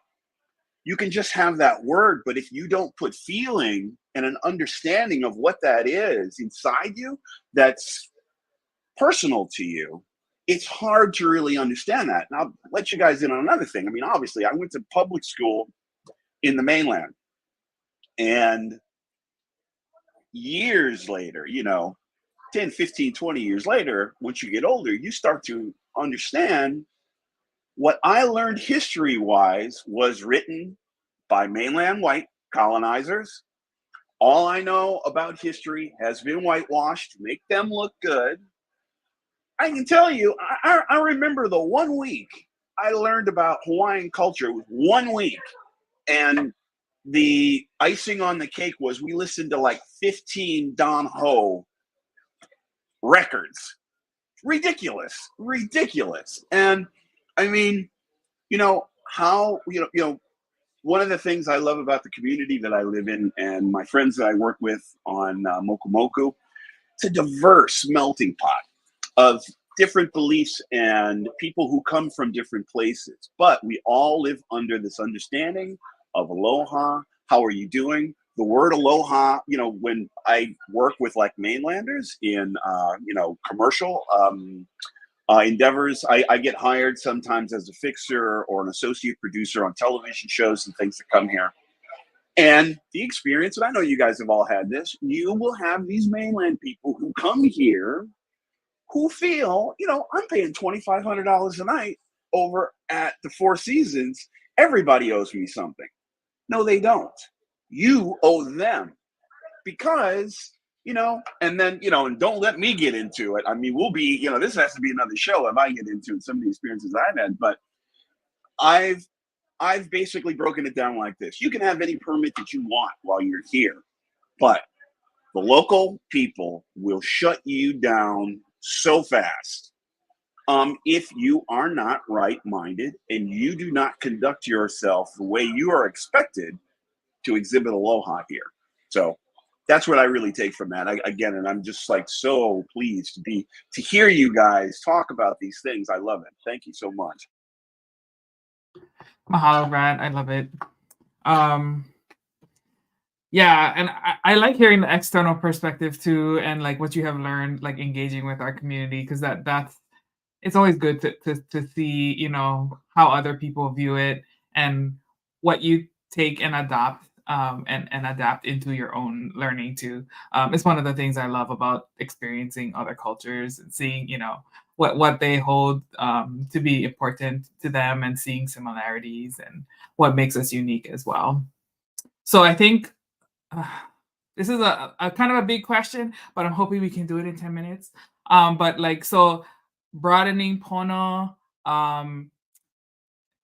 you can just have that word, but if you don't put feeling and an understanding of what that is inside you, that's personal to you, it's hard to really understand that. And I'll let you guys in on another thing. Obviously, I went to public school in the mainland. And years later, 10, 15, 20 years later, once you get older, you start to understand what I learned history-wise was written by mainland white colonizers. All I know about history has been whitewashed to make them look good. I can tell you, I remember the 1 week I learned about Hawaiian culture. It was 1 week. And the icing on the cake was we listened to like 15 Don Ho records. Ridiculous. And one of the things I love about the community that I live in and my friends that I work with on Moku Moku, it's a diverse melting pot of different beliefs and people who come from different places. But we all live under this understanding of aloha. How are you doing? The word aloha, when I work with like mainlanders in, commercial endeavors, I get hired sometimes as a fixer or an associate producer on television shows and things that come here. And the experience, and I know you guys have all had this, you will have these mainland people who come here who feel, I'm paying $2,500 a night over at the Four Seasons. Everybody owes me something. No, they don't. You owe them because, and then, and don't let me get into it. We'll be, this has to be another show if I get into some of the experiences I've had, but I've basically broken it down like this. You can have any permit that you want while you're here, but the local people will shut you down so fast if you are not right-minded and you do not conduct yourself the way you are expected to exhibit aloha here. So that's what I really take from that. And I'm just like so pleased to hear you guys talk about these things. I love it. Thank you so much. Mahalo, Brad. I love it. Yeah, and I like hearing the external perspective too, and like what you have learned, like engaging with our community, because that's it's always good to see, how other people view it and what you take and adopt and adapt into your own learning too. It's one of the things I love about experiencing other cultures and seeing, what they hold to be important to them and seeing similarities and what makes us unique as well. So I think this is a kind of a big question, but I'm hoping we can do it in 10 minutes. So broadening Pono,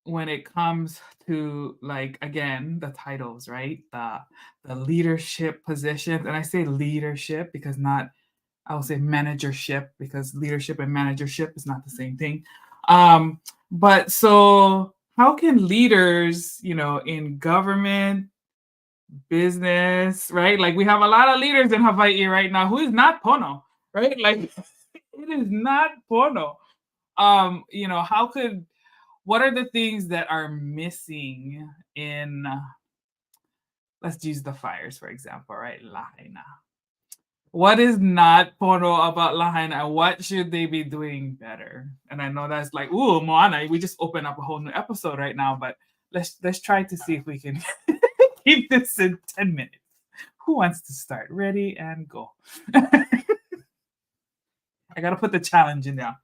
when it comes to again, the titles, right? The leadership positions, and I say leadership because I will say managership, because leadership and managership is not the same thing. But so how can leaders, in government, business, right? We have a lot of leaders in Hawaii right now who is not Pono, right? It is not Pono. What are the things that are missing in, let's use the fires, for example, right? Lahaina. What is not Pono about Lahaina? What should they be doing better? And I know that's ooh, Moana, we just opened up a whole new episode right now, but let's try to see if we can keep this in 10 minutes. Who wants to start? Ready and go. I gotta put the challenge in there.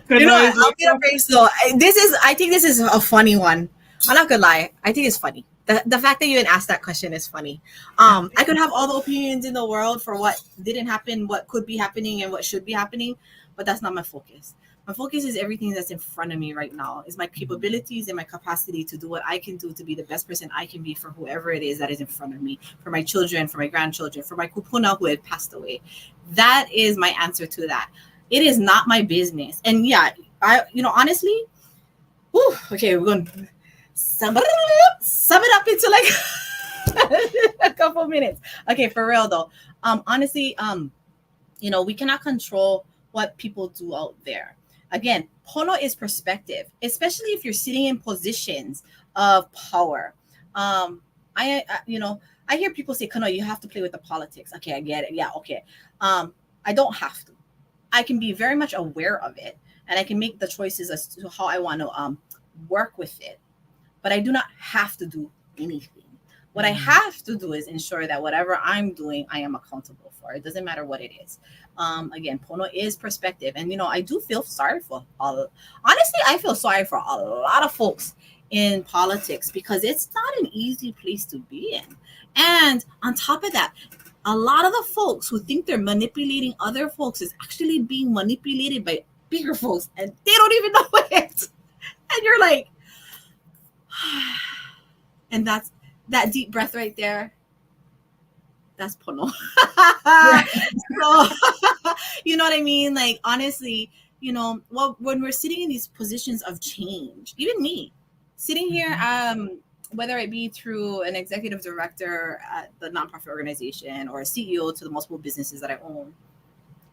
You know, I'll be a brave though. I think this is a funny one. I'm not gonna lie. I think it's funny. The fact that you even asked that question is funny. I could have all the opinions in the world for what didn't happen, what could be happening, and what should be happening, but that's not my focus. My focus is everything that's in front of me right now. Is my capabilities and my capacity to do what I can do to be the best person I can be for whoever it is that is in front of me, for my children, for my grandchildren, for my kupuna who had passed away. That is my answer to that. It is not my business. And yeah, honestly, okay, we're going to sum it up into like a couple minutes. Okay, for real though. Honestly, we cannot control what people do out there. Again, Pono is perspective, especially if you're sitting in positions of power. I hear people say, Kano, you have to play with the politics. Okay, I get it. Yeah, okay. I don't have to. I can be very much aware of it, and I can make the choices as to how I want to work with it. But I do not have to do anything. What I have to do is ensure that whatever I'm doing, I am accountable for. It doesn't matter what it is. Again, Pono is perspective. And, I do feel sorry for honestly, I feel sorry for a lot of folks in politics because it's not an easy place to be in. And on top of that, a lot of the folks who think they're manipulating other folks is actually being manipulated by bigger folks, and they don't even know it. And you're like, and that's that deep breath right there. That's Pono. So, you know what I mean? Like, honestly, when we're sitting in these positions of change, even me, sitting here, whether it be through an executive director at the nonprofit organization or a CEO to the multiple businesses that I own,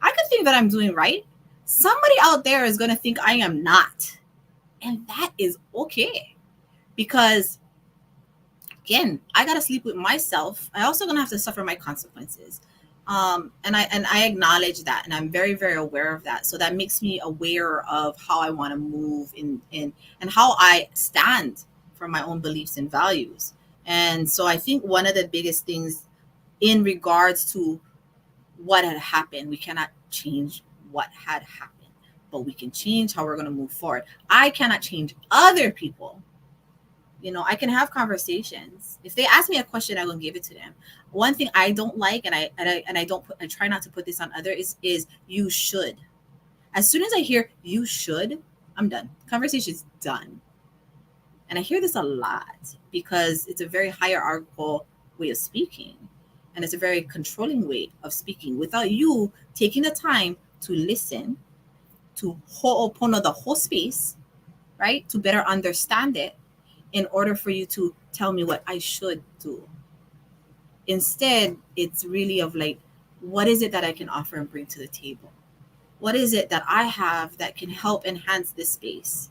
I could think that I'm doing right. Somebody out there is going to think I am not. And that is okay. Because, again, I got to sleep with myself. I also going to have to suffer my consequences. And I acknowledge that. And I'm very, very aware of that. So that makes me aware of how I want to move in and how I stand for my own beliefs and values. And so I think one of the biggest things in regards to what had happened, we cannot change what had happened, but we can change how we're going to move forward. I cannot change other people. I can have conversations. If they ask me a question, I will give it to them. One thing I don't like, and I try not to put this on others, is you should. As soon as I hear you should, I'm done. Conversation's done. And I hear this a lot because it's a very hierarchical way of speaking. And it's a very controlling way of speaking without you taking the time to listen, to ho'opono the whole space, right? To better understand it in order for you to tell me what I should do. Instead, it's really of like, what is it that I can offer and bring to the table? What is it that I have that can help enhance this space?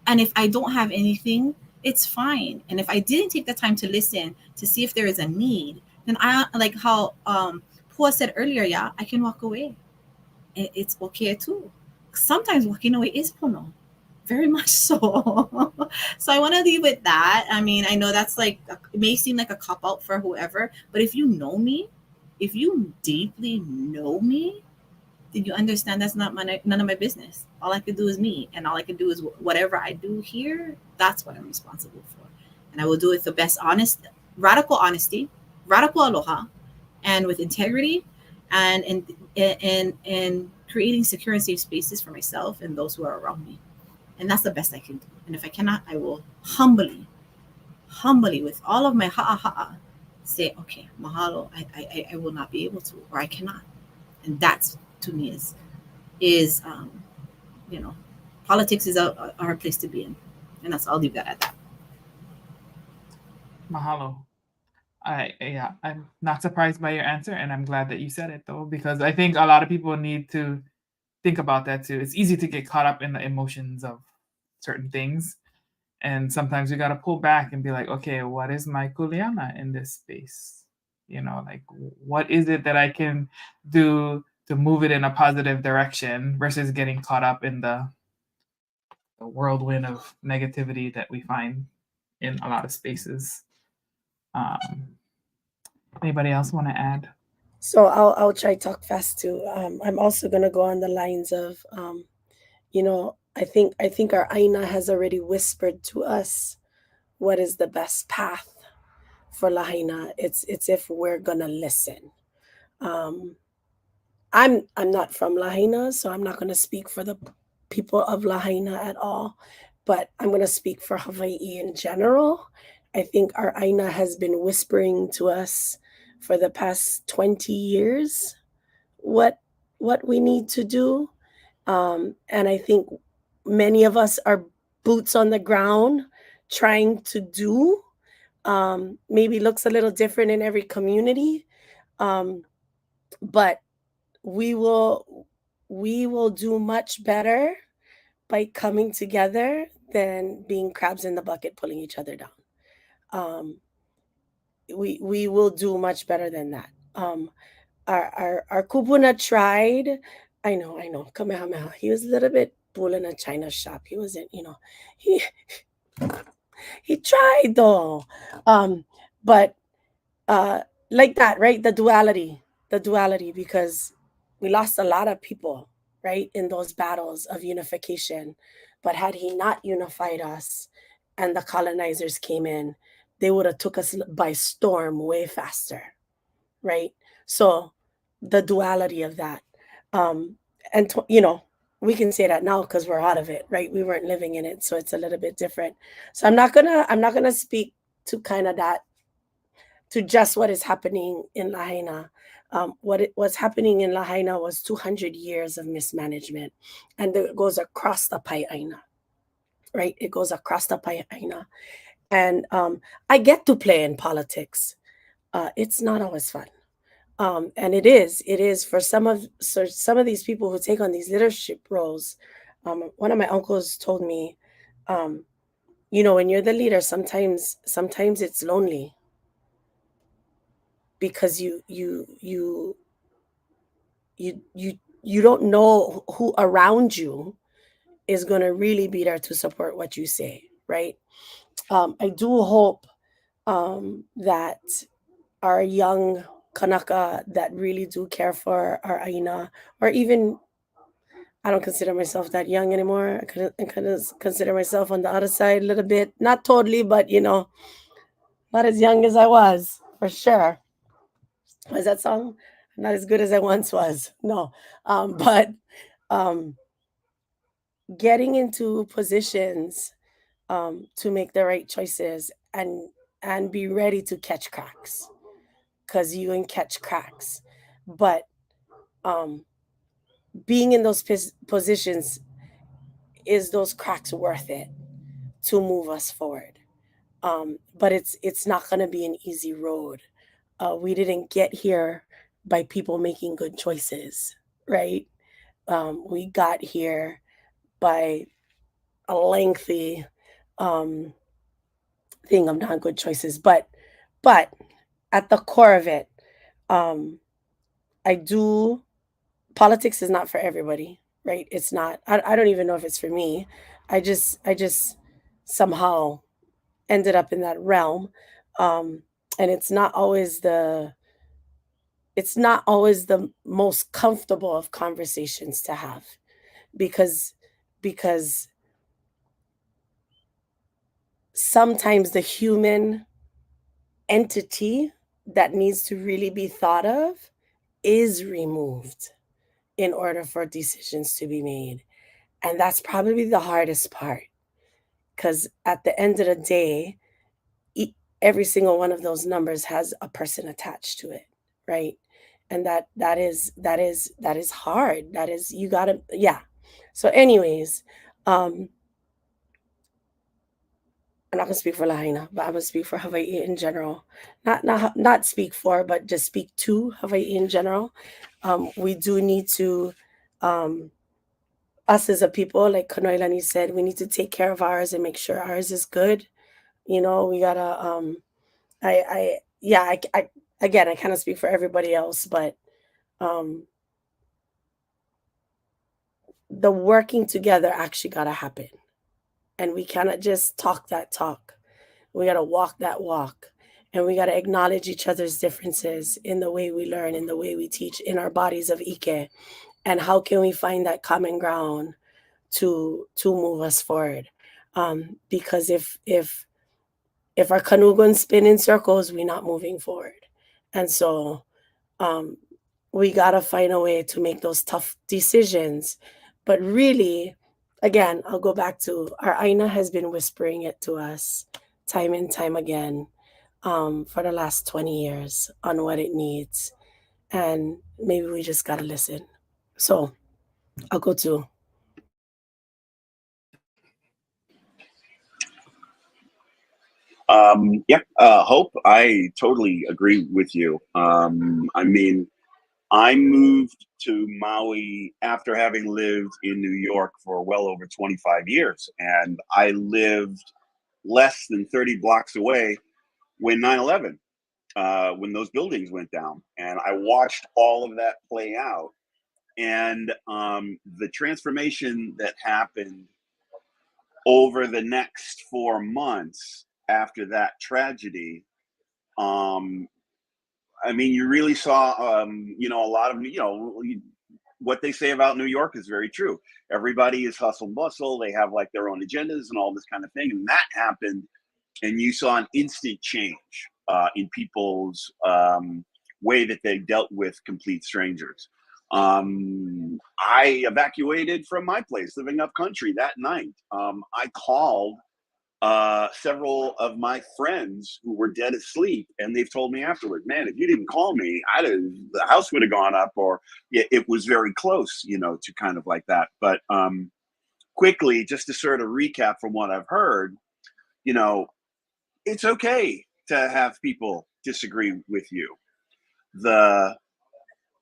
And if I don't have anything, it's fine. And if I didn't take the time to listen to see if there is a need, then I, like how Pua said earlier, yeah, I can walk away. It's okay too. Sometimes walking away is Pono. Very much so. So I want to leave with that. I mean, I know that's like, it may seem like a cop-out for whoever, but if you know me, if you deeply know me, then you understand that's none of my business. All I can do is me, and all I can do is whatever I do here, that's what I'm responsible for. And I will do it with the best radical honesty, radical aloha, and with integrity, and in creating secure and safe spaces for myself and those who are around me. And that's the best I can do. And if I cannot, I will humbly, with all of my ha'a, say, okay, mahalo, I will not be able to, or I cannot. And that's, to me, is politics is a hard place to be in. And I'll leave that at that. Mahalo. I'm not surprised by your answer, and I'm glad that you said it, though, because I think a lot of people need to think about that too. It's easy to get caught up in the emotions of certain things, and sometimes you got to pull back and be like, okay, what is my kuleana in this space? You know, like what is it that I can do to move it in a positive direction versus getting caught up in the whirlwind of negativity that we find in a lot of spaces. Anybody else want to add? So I'll try to talk fast too. I'm also gonna go on the lines of, you know, I think our Aina has already whispered to us what is the best path for Lahaina. It's if we're gonna listen. Um, I'm not from Lahaina, so I'm not gonna speak for the people of Lahaina at all, but I'm gonna speak for Hawaii in general. I think our Aina has been whispering to us for the past 20 years what we need to do. And I think many of us are boots on the ground trying to do. Maybe looks a little different in every community, but we will do much better by coming together than being crabs in the bucket pulling each other down. Um, we will do much better than that. Our kupuna tried. I know. Kamehameha. He was a little bit bull in a china shop. He wasn't, he he tried though. But like that, right? The duality, because we lost a lot of people, right, in those battles of unification. But had he not unified us and the colonizers came in, they would have took us by storm way faster, right? So the duality of that, and we can say that now because we're out of it, right? We weren't living in it, so it's a little bit different. So I'm not gonna speak to kind of that, to just what is happening in Lahaina. What's happening in Lahaina was 200 years of mismanagement, and it goes across the Pai'aina, right? It goes across the Pai'aina, and I get to play in politics. It's not always fun. And it is for some of these people who take on these leadership roles. One of my uncles told me, when you're the leader, sometimes it's lonely because you don't know who around you is going to really be there to support what you say, right? I do hope that our young Kanaka that really do care for our Aina, or even, I don't consider myself that young anymore. I kind of consider myself on the other side a little bit, not totally, but not as young as I was, for sure. Was that song? Not as good as I once was. No, but getting into positions to make the right choices and be ready to catch cracks, because you can catch cracks, but being in those positions, is those cracks worth it to move us forward? But it's not going to be an easy road. We didn't get here by people making good choices, right? We got here by a lengthy thing of not good choices, but at the core of it, politics is not for everybody, right? It's not. I don't even know if it's for me. I just somehow ended up in that realm, and it's not always the most comfortable of conversations to have, because sometimes the human entity that needs to really be thought of is removed in order for decisions to be made. And that's probably the hardest part, because at the end of the day, every single one of those numbers has a person attached to it, right? And that is hard. That is, you gotta, yeah. So anyways, I'm not gonna speak for Lahaina, but I'm gonna speak for Hawaii in general. Not speak for, but just speak to Hawaii in general. We do need to, us as a people, like Kanoelani said, we need to take care of ours and make sure ours is good. We gotta, again, I cannot speak for everybody else, but the working together actually got to happen. And we cannot just talk that talk. We got to walk that walk. And we got to acknowledge each other's differences in the way we learn, in the way we teach, in our bodies of Ike. And how can we find that common ground to move us forward? Because if our canoe going to spin in circles, we're not moving forward. And so we got to find a way to make those tough decisions. But really, again, I'll go back to our Aina has been whispering it to us time and time again for the last 20 years on what it needs. And maybe we just got to listen. So I'll go to. Hope, I totally agree with you. I mean, I moved to Maui after having lived in New York for well over 25 years. And I lived less than 30 blocks away when 9/11, when those buildings went down. And I watched all of that play out. And the transformation that happened over the next 4 months after that tragedy, I mean, you really saw, a lot of, what they say about New York is very true. Everybody is hustle bustle. They have like their own agendas and all this kind of thing. And that happened. And you saw an instant change in people's way that they dealt with complete strangers. I evacuated from my place living up country that night. I called several of my friends who were dead asleep, and they've told me afterward, man, if you didn't call me, the house would have gone up, or it was very close, to kind of like that. But quickly, just to sort of recap from what I've heard, it's okay to have people disagree with you. The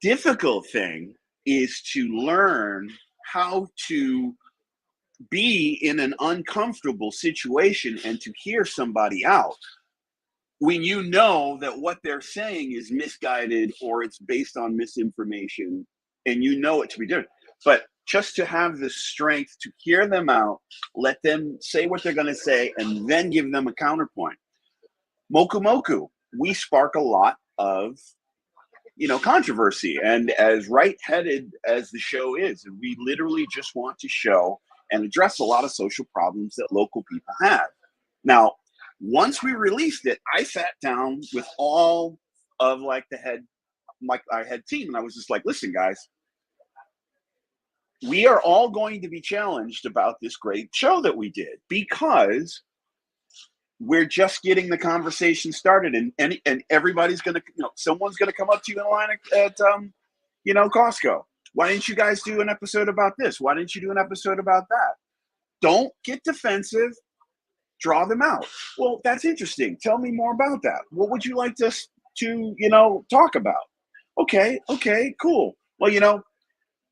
difficult thing is to learn how to be in an uncomfortable situation and to hear somebody out when you know that what they're saying is misguided or it's based on misinformation, and you know it to be different. But just to have the strength to hear them out, let them say what they're going to say, and then give them a counterpoint. Moku Moku, we spark a lot of controversy, and as right-headed as the show is, and we literally just want to show and address a lot of social problems that local people have. Now, once we released it, I sat down with all of our head team, and I was just like, listen, guys, we are all going to be challenged about this great show that we did, because we're just getting the conversation started, and everybody's going to, someone's going to come up to you in line at Costco. Why didn't you guys do an episode about this? Why didn't you do an episode about that? Don't get defensive. Draw them out. Well, that's interesting. Tell me more about that. What would you like us to, talk about? Okay, cool. Well,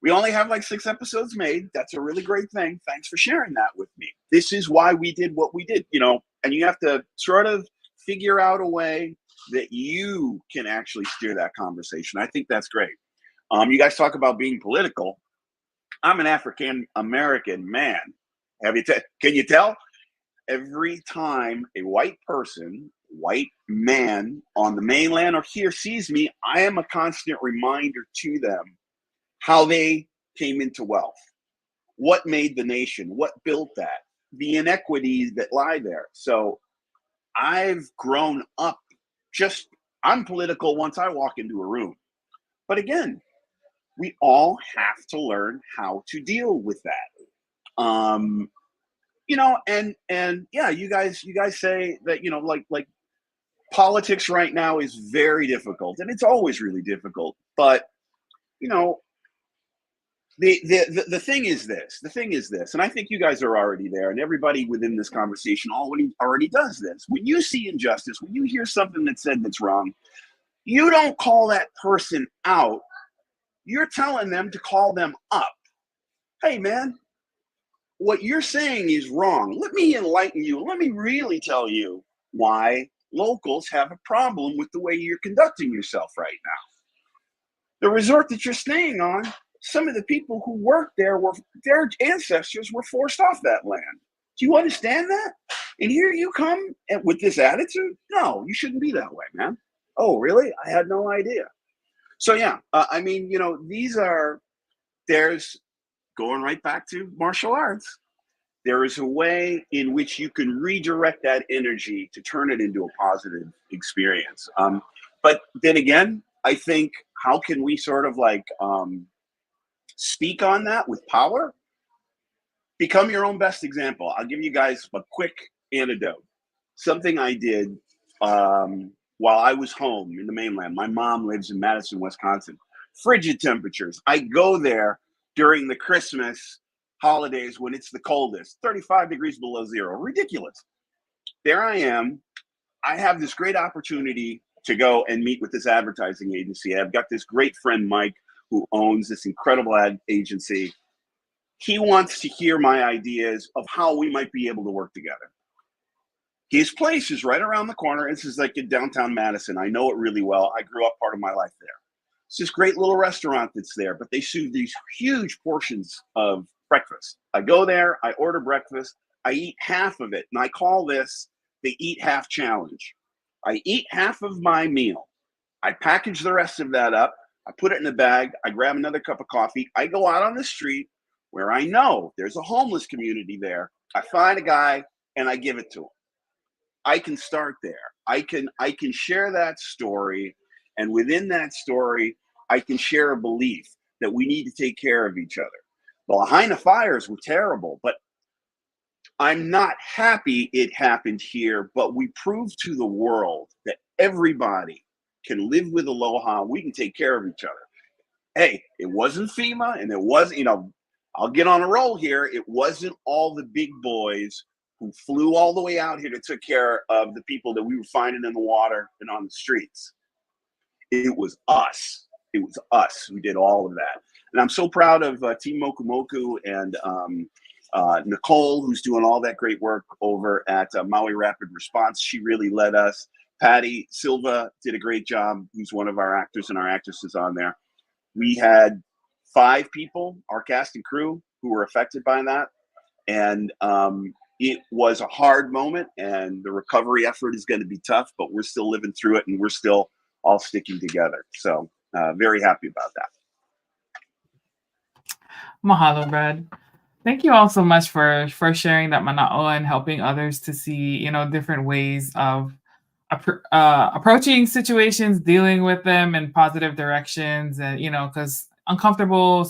we only have like 6 episodes made. That's a really great thing. Thanks for sharing that with me. This is why we did what we did, and you have to sort of figure out a way that you can actually steer that conversation. I think that's great. You guys talk about being political. I'm an African American man. Can you tell? Every time a white man on the mainland or here sees me, I am a constant reminder to them how they came into wealth, what made the nation, what built that, the inequities that lie there. So I've grown up I'm political once I walk into a room. But again, we all have to learn how to deal with that. And yeah, you guys say that, like politics right now is very difficult, and it's always really difficult. But, the thing is this, and I think you guys are already there, and everybody within this conversation already does this. When you see injustice, when you hear something that's said that's wrong, you don't call that person out. You're telling them to call them up. Hey, man, what you're saying is wrong. Let me enlighten you. Let me really tell you why locals have a problem with the way you're conducting yourself right now. The resort that you're staying on, some of the people who worked there their ancestors were forced off that land. Do you understand that? And here you come with this attitude? No, you shouldn't be that way, man. Oh, really? I had no idea. So yeah, I mean, you know, there's going right back to martial arts. There is a way in which you can redirect that energy to turn it into a positive experience. But then again, I think, how can we sort of like speak on that with power? Become your own best example. I'll give you guys a quick anecdote. Something I did while I was home in the mainland. My mom lives in Madison, Wisconsin. Frigid temperatures. I go there during the Christmas holidays when it's the coldest, 35 degrees below zero. Ridiculous. There I am. I have this great opportunity to go and meet with this advertising agency. I've got this great friend, Mike, who owns this incredible ad agency. He wants to hear my ideas of how we might be able to work together. His place is right around the corner. This is like in downtown Madison. I know it really well. I grew up part of my life there. It's this great little restaurant that's there, but they serve these huge portions of breakfast. I go there, I order breakfast, I eat half of it, and I call this the Eat Half Challenge. I eat half of my meal. I package the rest of that up. I put it in a bag. I grab another cup of coffee. I go out on the street where I know there's a homeless community there. I find a guy and I give it to him. I can start there. I can share that story, and within that story, I can share a belief that we need to take care of each other. The Lahaina fires were terrible, but I'm not happy it happened here, but we proved to the world that everybody can live with aloha. We can take care of each other. Hey, it wasn't FEMA, and it wasn't, you know, I'll get on a roll here. It wasn't all the big boys who flew all the way out here to take care of the people that we were finding in the water and on the streets. It was us. It was us who did all of that. And I'm so proud of Team Moku Moku and Nicole, who's doing all that great work over at Maui Rapid Response. She really led us. Patty Silva did a great job, who's one of our actors and our actresses on there. We had 5 people, our cast and crew, who were affected by that. And it was a hard moment, and the recovery effort is going to be tough, but we're still living through it, and we're still all sticking together. So very happy about that. Mahalo, Brad. Thank you all so much for sharing that mana'o and helping others to see, you know, different ways of approaching situations, dealing with them in positive directions, and, you know, because uncomfortable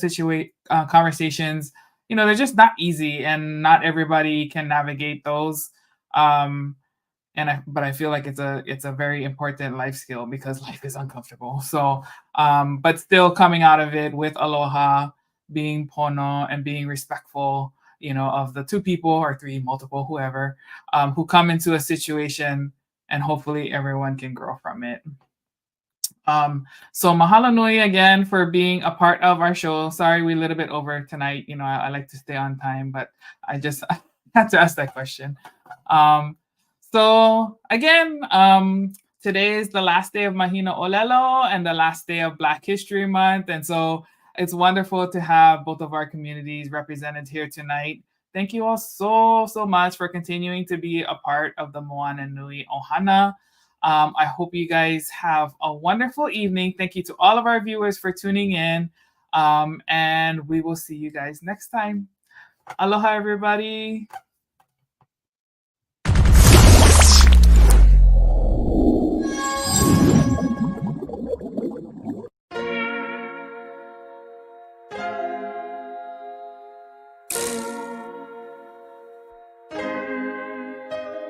conversations, you know, they're just not easy, and not everybody can navigate those. But I feel like it's a very important life skill, because life is uncomfortable. So, but still coming out of it with aloha, being pono, and being respectful, you know, of the 2 people or 3, multiple, whoever, who come into a situation, and hopefully everyone can grow from it. So mahalo nui again for being a part of our show. Sorry, we're a little bit over tonight. You know, I like to stay on time, but I had to ask that question. So again, today is the last day of Mahina Ōlelo and the last day of Black History Month. And so it's wonderful to have both of our communities represented here tonight. Thank you all so much for continuing to be a part of the Moana Nui Ohana. I hope you guys have a wonderful evening. Thank you to all of our viewers for tuning in. And we will see you guys next time. Aloha, everybody.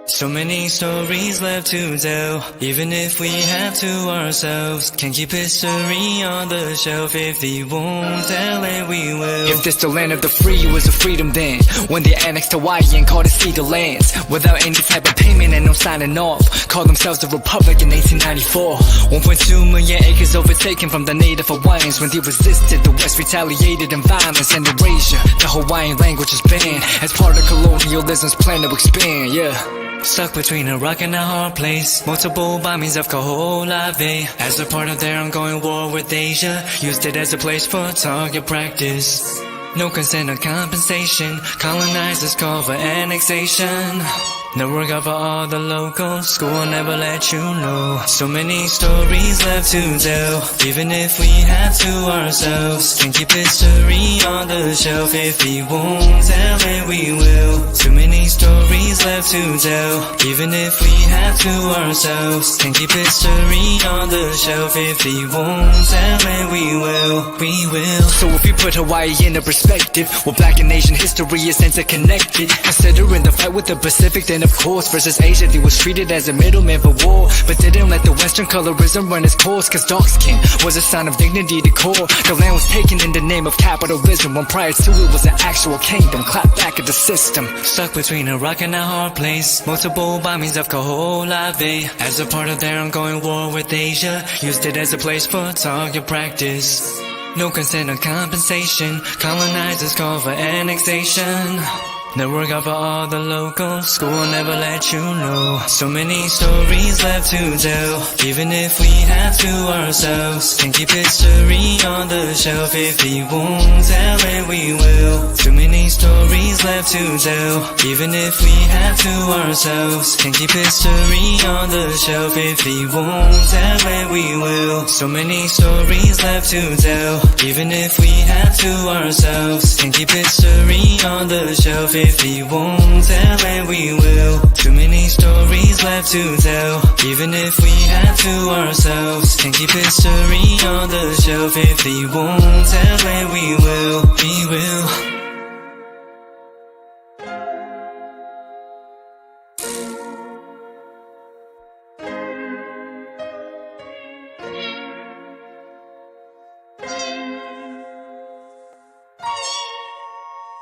So many stories left to tell, even if we have to ourselves. Can't keep history on the shelf. If they won't tell it, we will. If this the land of the free, it was a freedom then. When they annexed Hawaii and called it Cedar Lands, without any type of payment and no signing off. Called themselves the Republic in 1894. 1.2 million acres overtaken from the native Hawaiians. When they resisted, the West retaliated in violence and erasure. The Hawaiian language is banned as part of colonialism's plan to expand, yeah. Stuck between a rock and a hard place. Multiple bombings of Kanoelani. As a part of their ongoing war with Asia, used it as a place for target practice. No consent or compensation. Colonizers call for annexation. No regard for all the locals. School will never let you know. So many stories left to tell. Even if we have to ourselves. Can keep history on the shelf. If we won't tell it, we will. Too many stories left to tell. Even if we have to ourselves. Can keep history on the shelf. If we won't tell it, we will. We will. So if you put Hawaii in a perspective, well, Black and Asian history is interconnected. Considering the fight with the Pacific, then of course versus Asia, he was treated as a middleman for war, but didn't let the Western colorism run its course. Cause dark skin was a sign of dignity to core. The land was taken in the name of capitalism, when prior to it was an actual kingdom. Clap back at the system. Stuck between a rock and a hard place. Multiple bombings of Kanoelani. As a part of their ongoing war with Asia, used it as a place for target practice. No consent or compensation. Colonizers call for annexation. No regard for all the locals. School will never let you know. So many stories left to tell. Even if we have to ourselves. Can keep history on the shelf. If we won't tell it, we will. Too many stories left to tell. Even if we have to ourselves. Can keep history on the shelf. If we won't tell it, we will. So many stories left to tell. Even if we have to ourselves. Can keep history on the shelf. If we won't tell it, we will. Too many stories left to tell. Even if we have to ourselves. Can keep history on the shelf. If we won't tell it, we will. We will.